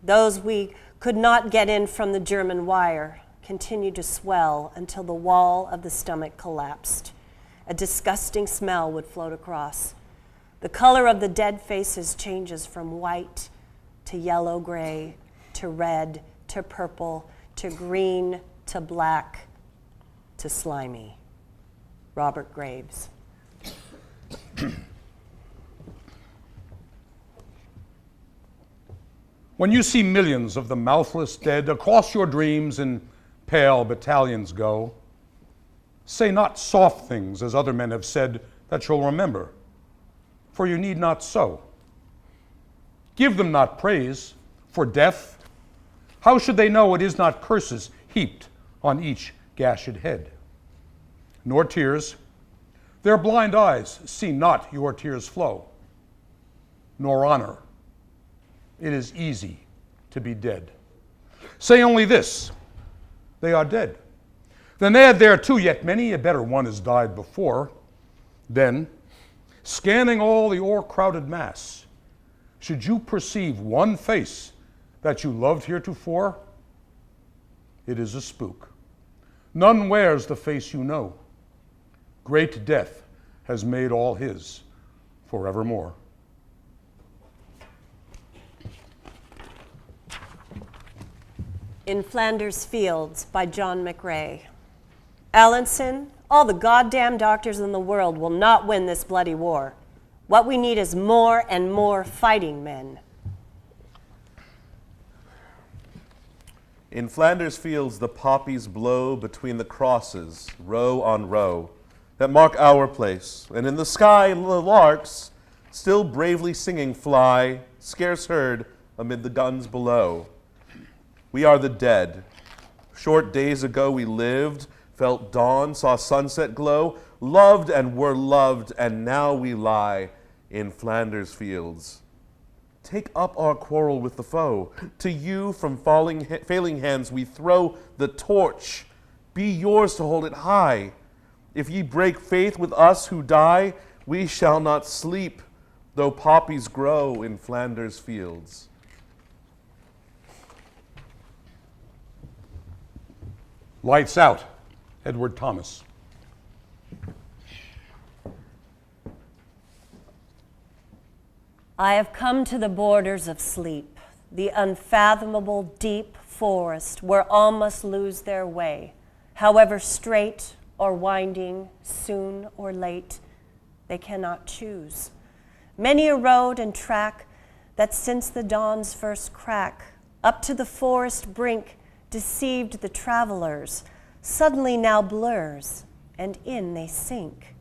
Those we could not get in from the German wire continued to swell until the wall of the stomach collapsed. A disgusting smell would float across. The color of the dead faces changes from white to yellow-gray to red to purple to green to black to slimy. Robert Graves. When you see millions of the mouthless dead across your dreams in pale battalions go, say not soft things as other men have said that you'll remember, for you need not so. Give them not praise for death. How should they know it is not curses heaped on each gashed head? Nor tears. Their blind eyes see not your tears flow. Nor honor. It is easy to be dead. Say only this, they are dead. Then add thereto yet many a better one has died before. Then, scanning all the o'er-crowded mass, should you perceive one face that you loved heretofore, it is a spook. None wears the face you know. Great death has made all his forevermore. In Flanders Fields by John McRae. Allenson, all the goddamn doctors in the world will not win this bloody war. What we need is more and more fighting men. In Flanders Fields the poppies blow between the crosses, row on row, that mark our place, and in the sky the larks, still bravely singing, fly, scarce heard, amid the guns below. We are the dead. Short days ago we lived, felt dawn, saw sunset glow, loved and were loved, and now we lie in Flanders Fields. Take up our quarrel with the foe. To you from failing hands we throw the torch. Be yours to hold it high. If ye break faith with us who die, we shall not sleep, though poppies grow in Flanders Fields. Lights Out, Edward Thomas. I have come to the borders of sleep, the unfathomable deep forest where all must lose their way, however straight or winding, soon or late, they cannot choose. Many a road and track that since the dawn's first crack, up to the forest brink deceived the travelers, suddenly now blurs, and in they sink.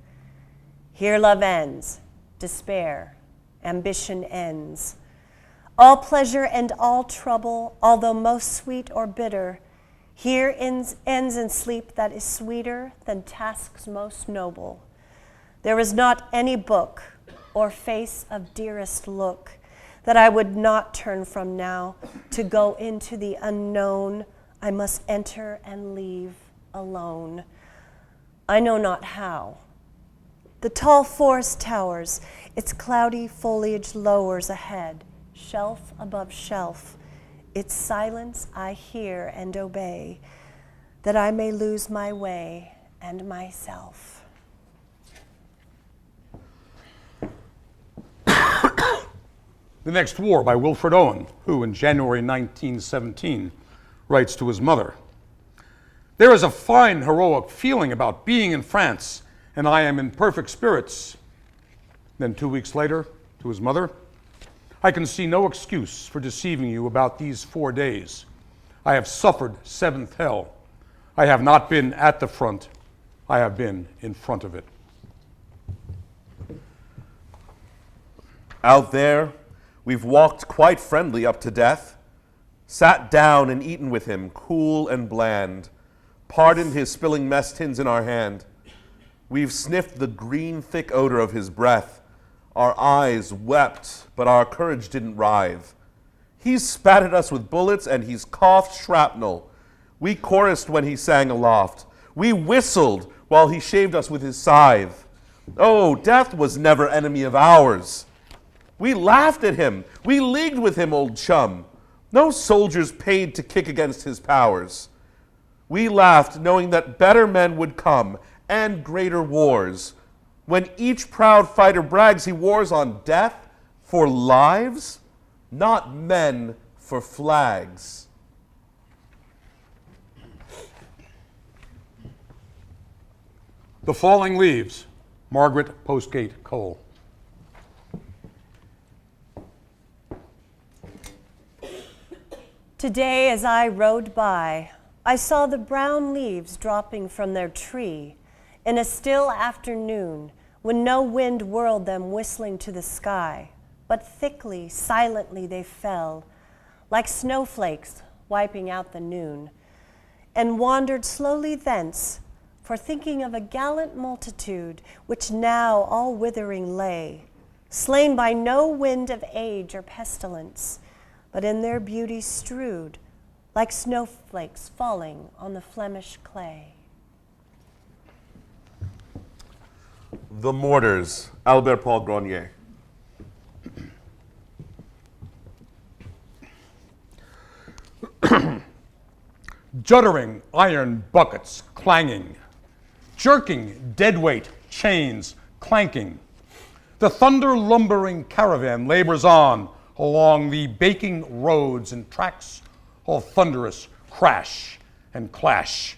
Here love ends, despair, ambition ends. All pleasure and all trouble, although most sweet or bitter, here ends in sleep that is sweeter than tasks most noble. There is not any book or face of dearest look that I would not turn from now to go into the unknown I must enter and leave alone. I know not how. The tall forest towers, its cloudy foliage lowers ahead, shelf above shelf. Its silence I hear and obey, that I may lose my way and myself. The Next War by Wilfred Owen, who in January 1917 writes to his mother, "There is a fine heroic feeling about being in France, and I am in perfect spirits." Then 2 weeks later, to his mother, "I can see no excuse for deceiving you about these 4 days. I have suffered seventh hell. I have not been at the front. I have been in front of it." Out there, we've walked quite friendly up to death, sat down and eaten with him, cool and bland, pardoned his spilling mess tins in our hand. We've sniffed the green, thick odor of his breath. Our eyes wept, but our courage didn't writhe. He's spat at us with bullets and he's coughed shrapnel. We chorused when he sang aloft. We whistled while he shaved us with his scythe. Oh, death was never enemy of ours. We laughed at him. We leagued with him, old chum. No soldiers paid to kick against his powers. We laughed knowing that better men would come and greater wars. When each proud fighter brags he wars on death for lives, not men for flags. The Falling Leaves, Margaret Postgate Cole. Today as I rode by, I saw the brown leaves dropping from their tree in a still afternoon when no wind whirled them whistling to the sky, but thickly, silently they fell, like snowflakes wiping out the noon, and wandered slowly thence, for thinking of a gallant multitude which now all withering lay, slain by no wind of age or pestilence, but in their beauty strewed, like snowflakes falling on the Flemish clay. The Mortars, Albert Paul Grenier. Juddering iron buckets clanging, jerking deadweight chains clanking. The thunder lumbering caravan labors on along the baking roads and tracks, all thunderous crash and clash.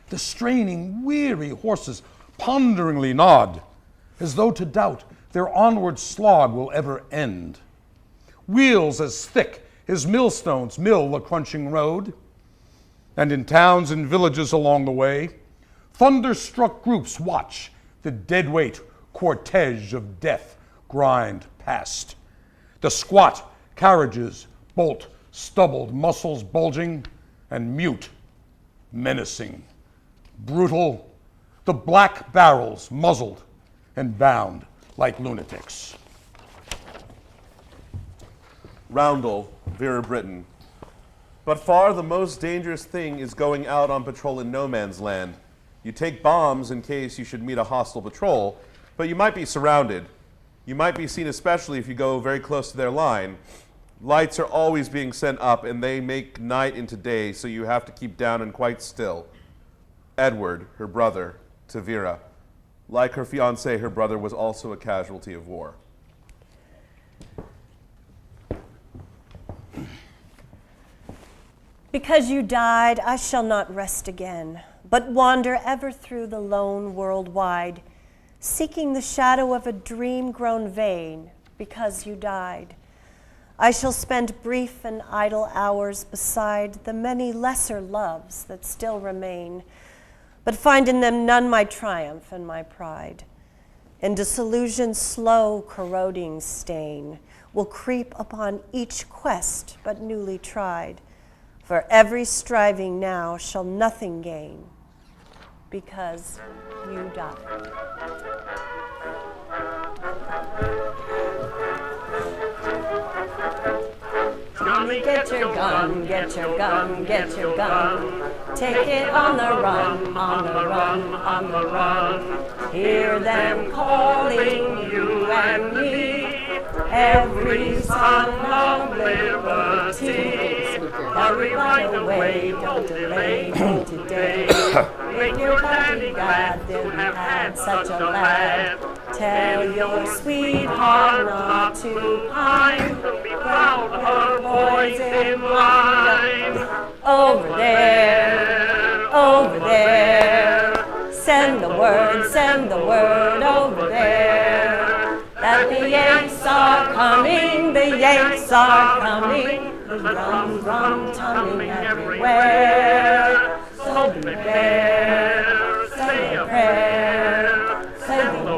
The straining, weary horses ponderingly nod, as though to doubt their onward slog will ever end. Wheels as thick as millstones mill the crunching road, and in towns and villages along the way, thunderstruck groups watch the deadweight cortege of death grind past. The squat carriages bolt, stubbled, muscles bulging, and mute, menacing, brutal, the black barrels muzzled and bound like lunatics. Roundel, Vera Brittain. But far the most dangerous thing is going out on patrol in no man's land. You take bombs in case you should meet a hostile patrol, but you might be surrounded. You might be seen, especially if you go very close to their line. Lights are always being sent up, and they make night into day, so you have to keep down and quite still. Edward, her brother, to Vera. Like her fiancé, her brother was also a casualty of war. Because you died, I shall not rest again, but wander ever through the lone world wide, seeking the shadow of a dream grown vain, because you died. I shall spend brief and idle hours beside the many lesser loves that still remain, but find in them none my triumph and my pride. And disillusion's slow corroding stain will creep upon each quest but newly tried. For every striving now shall nothing gain, because you died. Johnny, get your gun, get your gun, get your gun. Take it on the run, on the run, on the run. Hear them calling you and me, every son of liberty. Hurry right away, don't delay, do today. Make your daddy glad that you have had such a lad. Tell your sweetheart not to pine, be proud of her boys in line. Over there, send the word over there. That the Yanks are coming, the Yanks are coming. Drum, drum, tumbling everywhere. So beware, say a prayer. Send the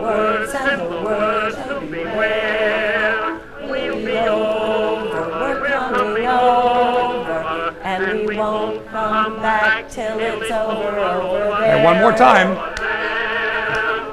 word to beware. We'll be over, we're coming over, and we won't come back till it's over there. And one more time.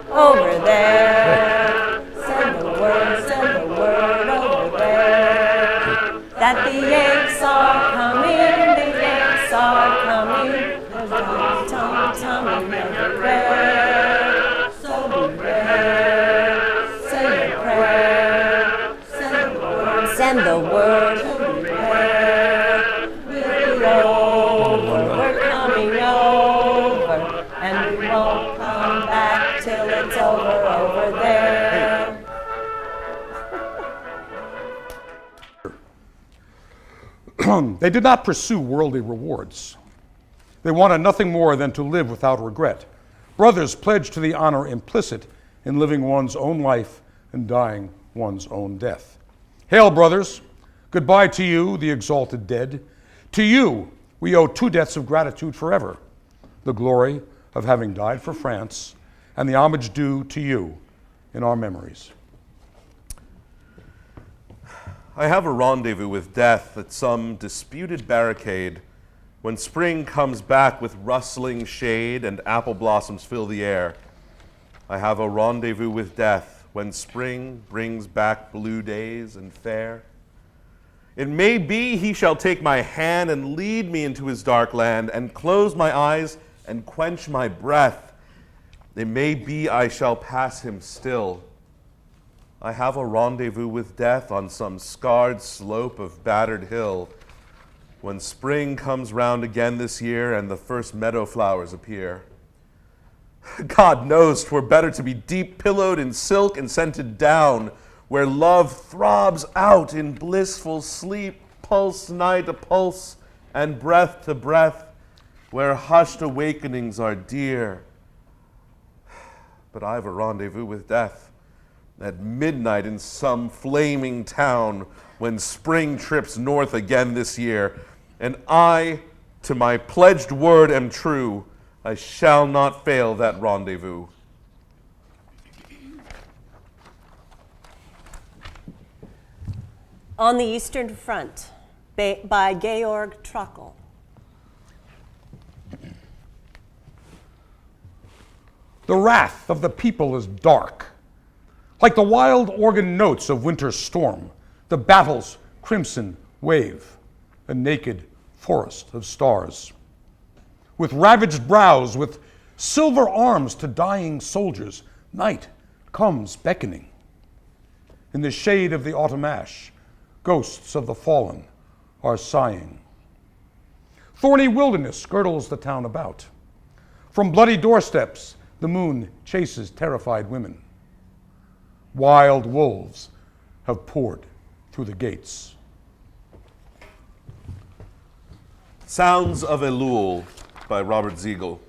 Over there, send the word over there. That the Yanks are coming, the Yanks are coming. There's tum-tum everywhere. So beware, say a prayer. Send the word to beware. We'll be over, we're coming over, and we won't come back till it's over there. They did not pursue worldly rewards. They wanted nothing more than to live without regret. Brothers pledged to the honor implicit in living one's own life and dying one's own death. Hail, brothers! Goodbye to you, the exalted dead. To you, we owe two debts of gratitude forever: the glory of having died for France, and the homage due to you in our memories. I have a rendezvous with death at some disputed barricade. When spring comes back with rustling shade and apple blossoms fill the air, I have a rendezvous with death when spring brings back blue days and fair. It may be he shall take my hand and lead me into his dark land and close my eyes and quench my breath. It may be I shall pass him still. I have a rendezvous with death on some scarred slope of battered hill. When spring comes round again this year and the first meadow flowers appear. God knows 'twere better to be deep pillowed in silk and scented down, where love throbs out in blissful sleep, pulse nigh to pulse and breath to breath, where hushed awakenings are dear. But I've a rendezvous with death at midnight in some flaming town when spring trips north again this year. And I, to my pledged word, am true. I shall not fail that rendezvous. On the Eastern Front, by Georg Trakl. The wrath of the people is dark. Like the wild organ notes of winter's storm, the battle's crimson wave, a naked forest of stars. With ravaged brows, with silver arms to dying soldiers, night comes beckoning. In the shade of the autumn ash, ghosts of the fallen are sighing. Thorny wilderness girdles the town about. From bloody doorsteps, the moon chases terrified women. Wild wolves have poured through the gates. Sounds of Elwha by Robert Ziegel.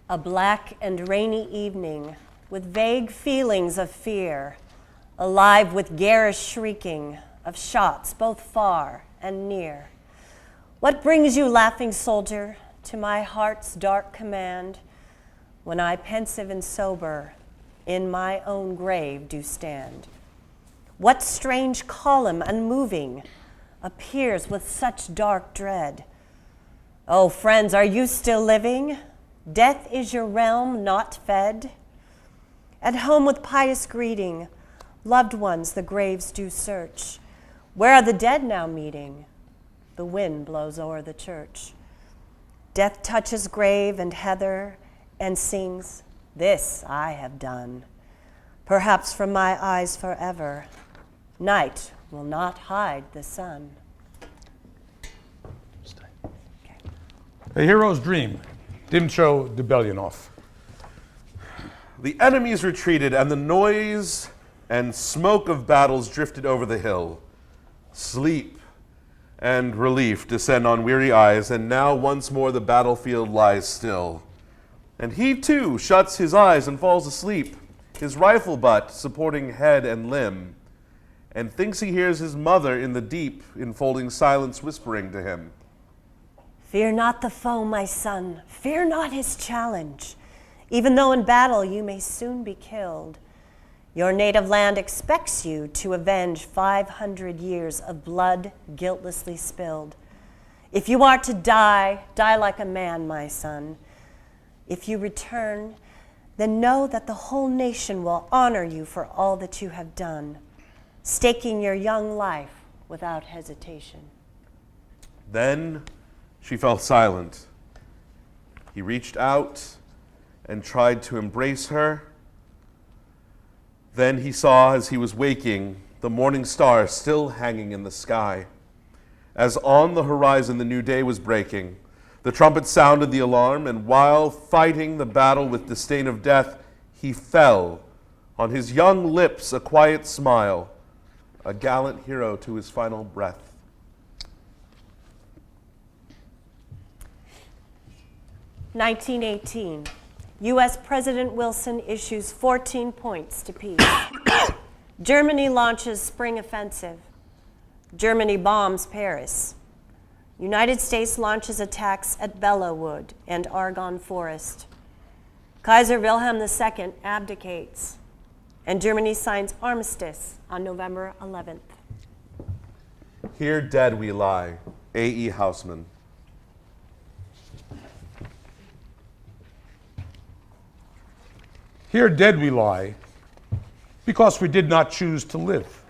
A black and rainy evening with vague feelings of fear, alive with garish shrieking of shots both far and near. What brings you, laughing soldier, to my heart's dark command, when I, pensive and sober, in my own grave do stand? What strange column unmoving appears with such dark dread? Oh, friends, are you still living? Death is your realm not fed? At home with pious greeting, loved ones the graves do search. Where are the dead now meeting? The wind blows o'er the church. Death touches grave and heather and sings, "This I have done." Perhaps from my eyes forever, night will not hide the sun. A Hero's Dream, Dimcho Debelyanov. The enemies retreated, and the noise and smoke of battles drifted over the hill. Sleep and relief descend on weary eyes, and now once more the battlefield lies still. And he too shuts his eyes and falls asleep, his rifle butt supporting head and limb, and thinks he hears his mother in the deep enfolding silence whispering to him. Fear not the foe, my son, fear not his challenge. Even though in battle you may soon be killed, your native land expects you to avenge 500 years of blood guiltlessly spilled. If you are to die, die like a man, my son. If you return, then know that the whole nation will honor you for all that you have done, staking your young life without hesitation. Then she fell silent. He reached out and tried to embrace her. Then he saw, as he was waking, the morning star still hanging in the sky. As on the horizon the new day was breaking, the trumpet sounded the alarm, and while fighting the battle with disdain of death, he fell, on his young lips a quiet smile, a gallant hero to his final breath. (1918). U.S. President Wilson issues 14 points to peace. Germany launches spring offensive. Germany bombs Paris. United States launches attacks at Bellewood and Argonne Forest. Kaiser Wilhelm II abdicates, and Germany signs Armistice on November 11th. Here dead we lie. A.E. Houseman. Here dead we lie, because we did not choose to live,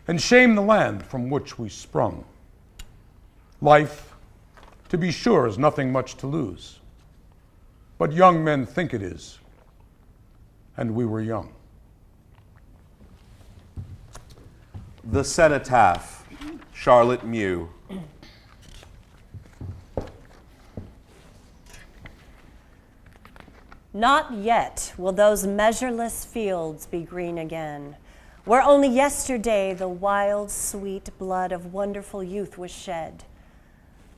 and shame the land from which we sprung. Life, to be sure, is nothing much to lose, but young men think it is, and we were young. The Cenotaph, Charlotte Mew. Not yet will those measureless fields be green again, where only yesterday the wild, sweet blood of wonderful youth was shed.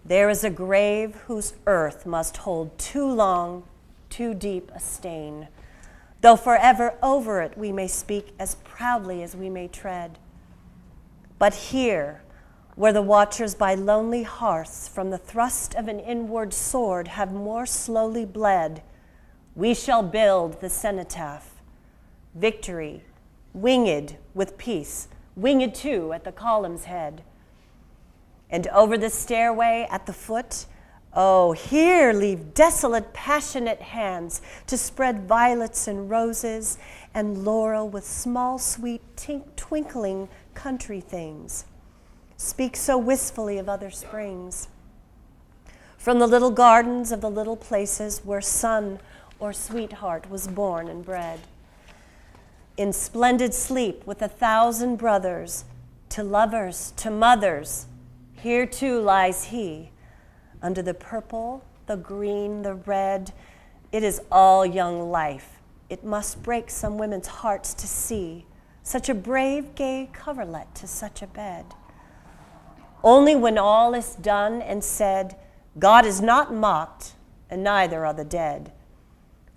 There is a grave whose earth must hold too long, too deep a stain, though forever over it we may speak as proudly as we may tread. But here, where the watchers by lonely hearths from the thrust of an inward sword have more slowly bled, we shall build the cenotaph, victory winged with peace, winged too at the column's head. And over the stairway at the foot, oh, here leave desolate, passionate hands to spread violets and roses and laurel with small, sweet, twinkling country things. Speak so wistfully of other springs. From the little gardens of the little places where son or sweetheart was born and bred. In splendid sleep with 1,000 brothers, to lovers, to mothers, here too lies he, under the purple, the green, the red. It is all young life. It must break some women's hearts to see such a brave, gay coverlet to such a bed. Only when all is done and said, God is not mocked, and neither are the dead.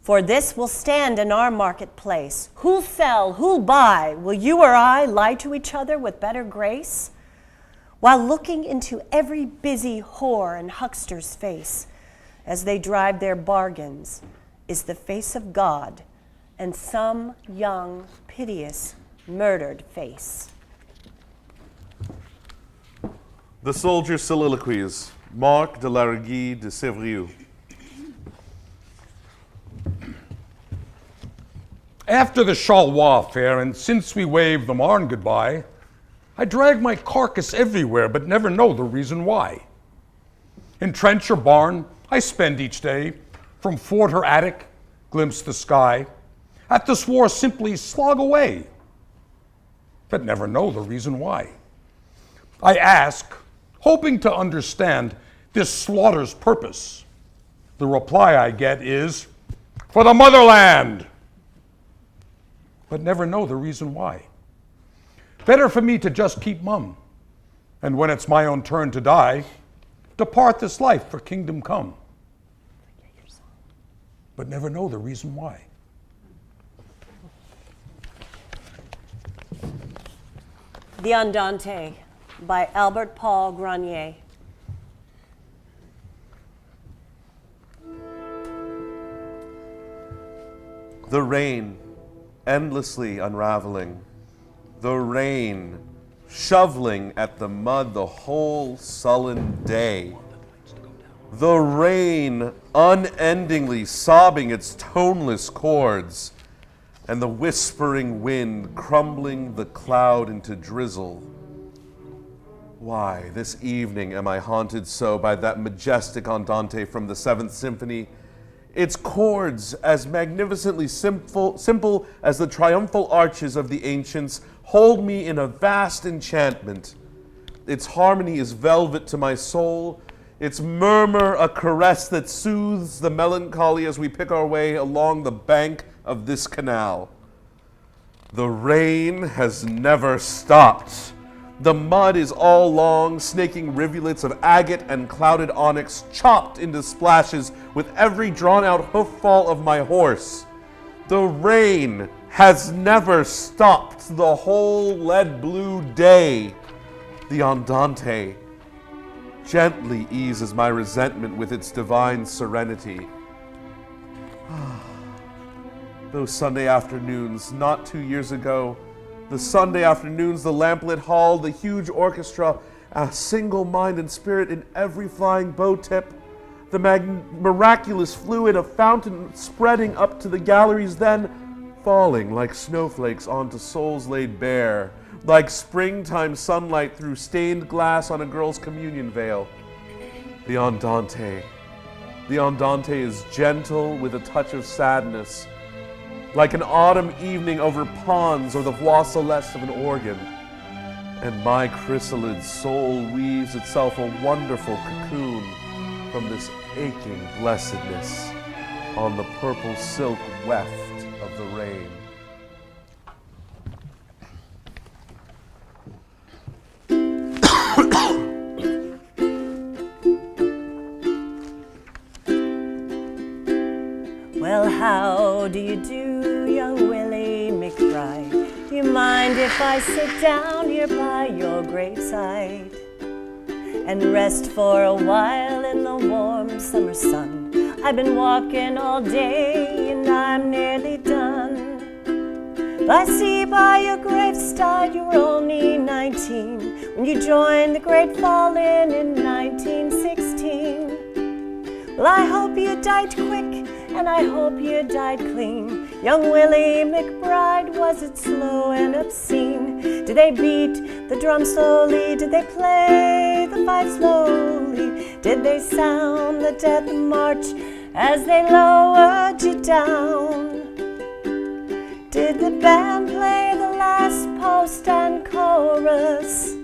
For this will stand in our marketplace. Who'll sell, who'll buy? Will you or I lie to each other with better grace? While looking into every busy whore and huckster's face, as they drive their bargains, is the face of God and some young, piteous, murdered face. The Soldier's Soliloquies, Marc de Larriguie de Sévrieux. After the Charleroi affair, and since we waved the Marne goodbye, I drag my carcass everywhere, but never know the reason why. In trench or barn, I spend each day, from fort or attic, glimpse the sky. At this war, simply slog away, but never know the reason why. I ask, hoping to understand this slaughter's purpose. The reply I get is, for the motherland, but never know the reason why. Better for me to just keep mum, and when it's my own turn to die, depart this life for kingdom come, but never know the reason why. The Andante by Albert Paul Grenier. The rain, endlessly unraveling. The rain, shoveling at the mud the whole sullen day. The rain, unendingly sobbing its toneless chords, and the whispering wind crumbling the cloud into drizzle. Why, this evening am I haunted so by that majestic Andante from the Seventh Symphony, its chords as magnificently simple as the triumphal arches of the ancients hold me in a vast enchantment. Its harmony is velvet to my soul, its murmur a caress that soothes the melancholy as we pick our way along the bank of this canal. The rain has never stopped. The mud is all long, snaking rivulets of agate and clouded onyx, chopped into splashes with every drawn-out hoof-fall of my horse. The rain has never stopped the whole lead-blue day. The Andante gently eases my resentment with its divine serenity. Those Sunday afternoons, not 2 years ago, the Sunday afternoons, the lamplit hall, the huge orchestra, a single mind and spirit in every flying bow tip, the miraculous fluid of fountain spreading up to the galleries, then falling like snowflakes onto souls laid bare, like springtime sunlight through stained glass on a girl's communion veil. The Andante. The Andante is gentle with a touch of sadness, like an autumn evening over ponds or the voix celeste of an organ. And my chrysalid soul weaves itself a wonderful cocoon from this aching blessedness on the purple silk weft of the rain. Well, how do you do, young Willie McBride? Do you mind if I sit down here by your graveside and rest for a while in the warm summer sun? I've been walking all day and I'm nearly done. I see by your graveside you were only 19 when you joined the Great Fall-In 1916. Well, I hope you died quick, and I hope you died clean. Young Willie McBride, was it slow and obscene? Did they beat the drum slowly? Did they play the fife slowly? Did they sound the death march as they lowered you down? Did the band play the last post and chorus?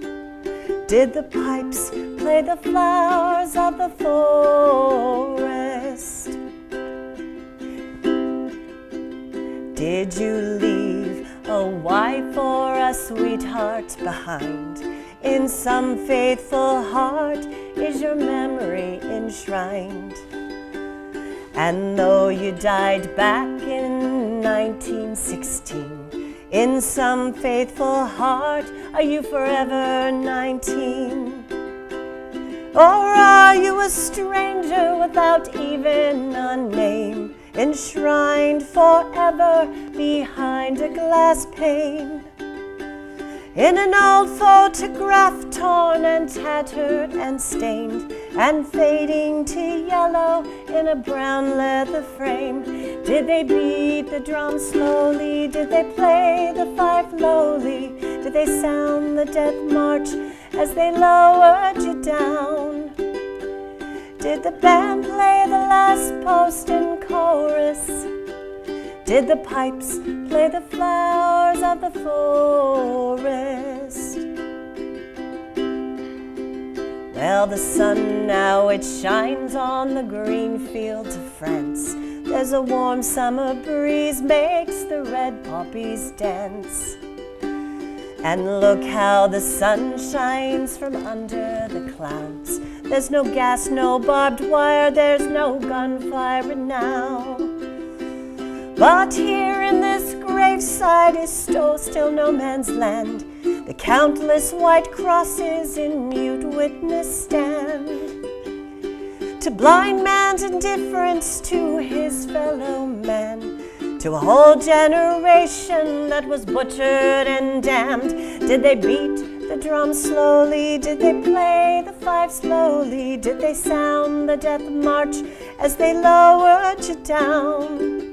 Did the pipes play the flowers of the forest? Did you leave a wife or a sweetheart behind? In some faithful heart is your memory enshrined. And though you died back in 1916, in some faithful heart are you forever 19? Or are you a stranger without even a name, enshrined forever behind a glass pane? In an old photograph, torn and tattered and stained, and fading to yellow in a brown leather frame. Did they beat the drum slowly? Did they play the fife lowly? Did they sound the death march as they lowered you down? Did the band play the last post and chorus? Did the pipes play the flowers of the forest? Well, the sun now, it shines on the green fields of France. There's a warm summer breeze makes the red poppies dance. And look how the sun shines from under the clouds. There's no gas, no barbed wire, there's no gunfire now. But here in this graveside is still no man's land. The countless white crosses in mute witness stand to blind man's indifference to his fellow man, to a whole generation that was butchered and damned. Did they beat the drum slowly? Did they play the fife slowly? Did they sound the death march as they lowered you down?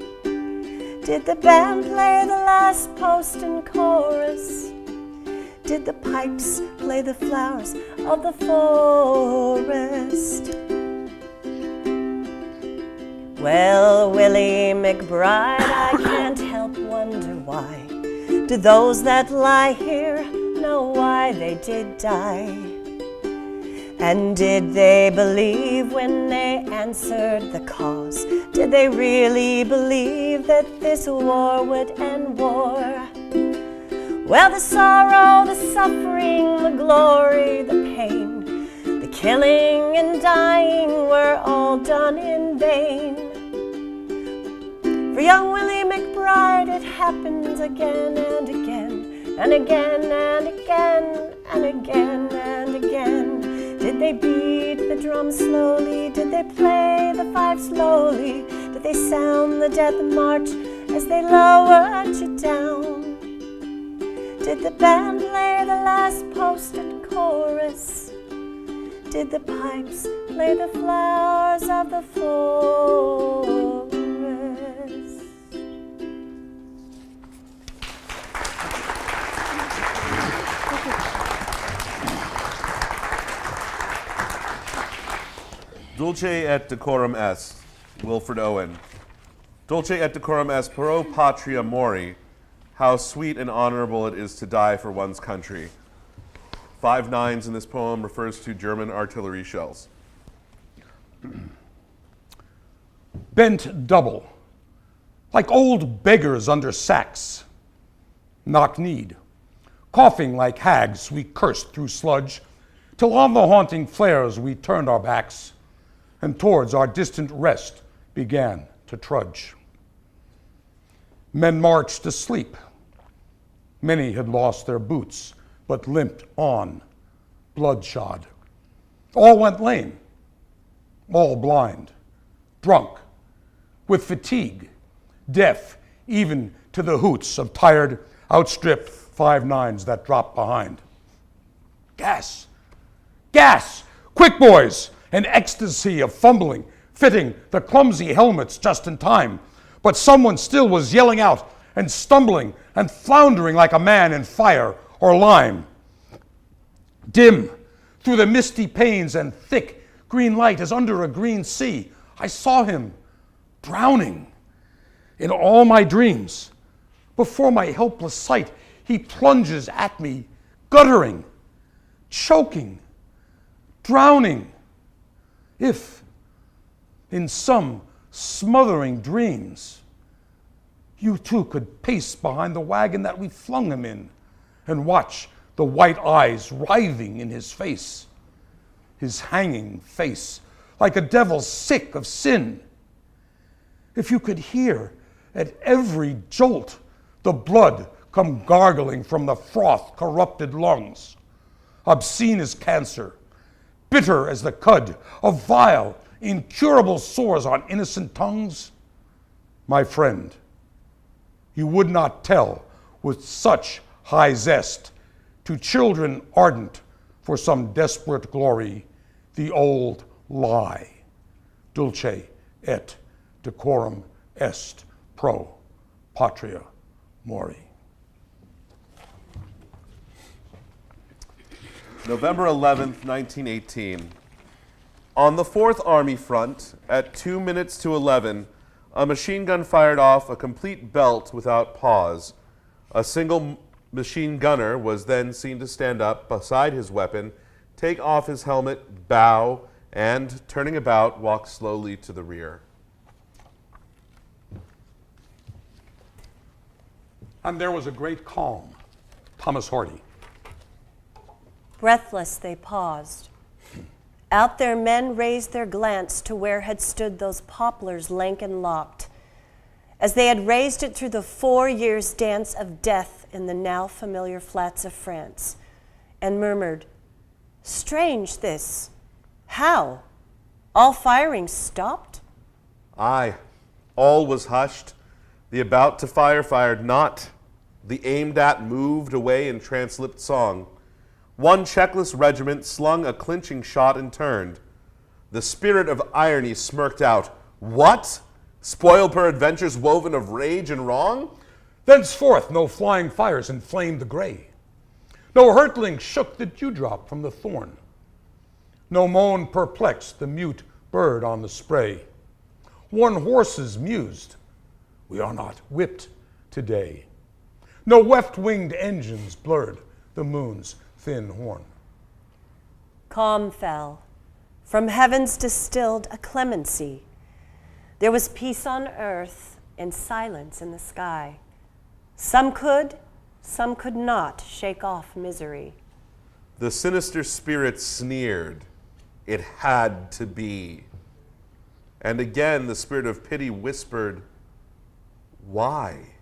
Did the band play the last post and chorus? Did the pipes play the flowers of the forest? Well, Willie McBride, I can't help wonder why. Do those that lie here know why they did die? And did they believe when they answered the cause? Did they really believe that this war would end war? Well, the sorrow, the suffering, the glory, the pain, the killing and dying were all done in vain. For young Willie McBride, it happens again and again, and again and again, and again and again. Did they beat the drum slowly? Did they play the fife slowly? Did they sound the death march as they lowered you down? Did the band play the last post and chorus? Did the pipes play the flowers of the forest? Dulce et decorum est, Wilfred Owen. Dulce et decorum est pro patria mori. How sweet and honorable it is to die for one's country. 5 nines in this poem refers to German artillery shells. Bent double, like old beggars under sacks, knock-kneed, coughing like hags, we cursed through sludge, till on the haunting flares we turned our backs, and towards our distant rest began to trudge. Men marched asleep. Many had lost their boots, but limped on, bloodshod. All went lame, all blind, drunk, with fatigue, deaf even to to the hoots of tired, outstripped 5-9s that dropped behind. Gas! Gas! Quick, boys! An ecstasy of fumbling, fitting the clumsy helmets just in time. But someone still was yelling out and stumbling and floundering like a man in fire or lime. Dim, through the misty panes and thick green light as under a green sea, I saw him drowning. In all my dreams, before my helpless sight, he plunges at me, guttering, choking, drowning. If, in some smothering dreams, you too could pace behind the wagon that we flung him in and watch the white eyes writhing in his face, his hanging face like a devil sick of sin. If you could hear at every jolt the blood come gargling from the froth-corrupted lungs, obscene as cancer, bitter as the cud of vile, incurable sores on innocent tongues, my friend, you would not tell with such high zest to children ardent for some desperate glory the old lie, dulce et decorum est pro patria mori. November 11th, 1918. On the 4th Army front, at 2 minutes to 11, a machine gun fired off a complete belt without pause. A single machine gunner was then seen to stand up beside his weapon, take off his helmet, bow, and, turning about, walk slowly to the rear. And there was a great calm. Thomas Hardy. Breathless they paused. Out their men raised their glance to where had stood those poplars lank and locked, as they had raised it through the 4 years' dance of death in the now familiar flats of France, and murmured, "Strange this. How? All firing stopped?" Aye, all was hushed. The about to fire fired not. The aimed at moved away in translipped song. One checkless regiment slung a clinching shot and turned. The spirit of irony smirked out. What? Spoiled peradventures woven of rage and wrong? Thenceforth no flying fires inflamed the gray. No hurtling shook the dewdrop from the thorn. No moan perplexed the mute bird on the spray. Worn horses mused, "We are not whipped today." No weft-winged engines blurred the moon's thin horn. Calm fell. From heavens distilled a clemency. There was peace on earth and silence in the sky. Some could not shake off misery. The sinister spirit sneered. It had to be. And again the spirit of pity whispered, "Why?"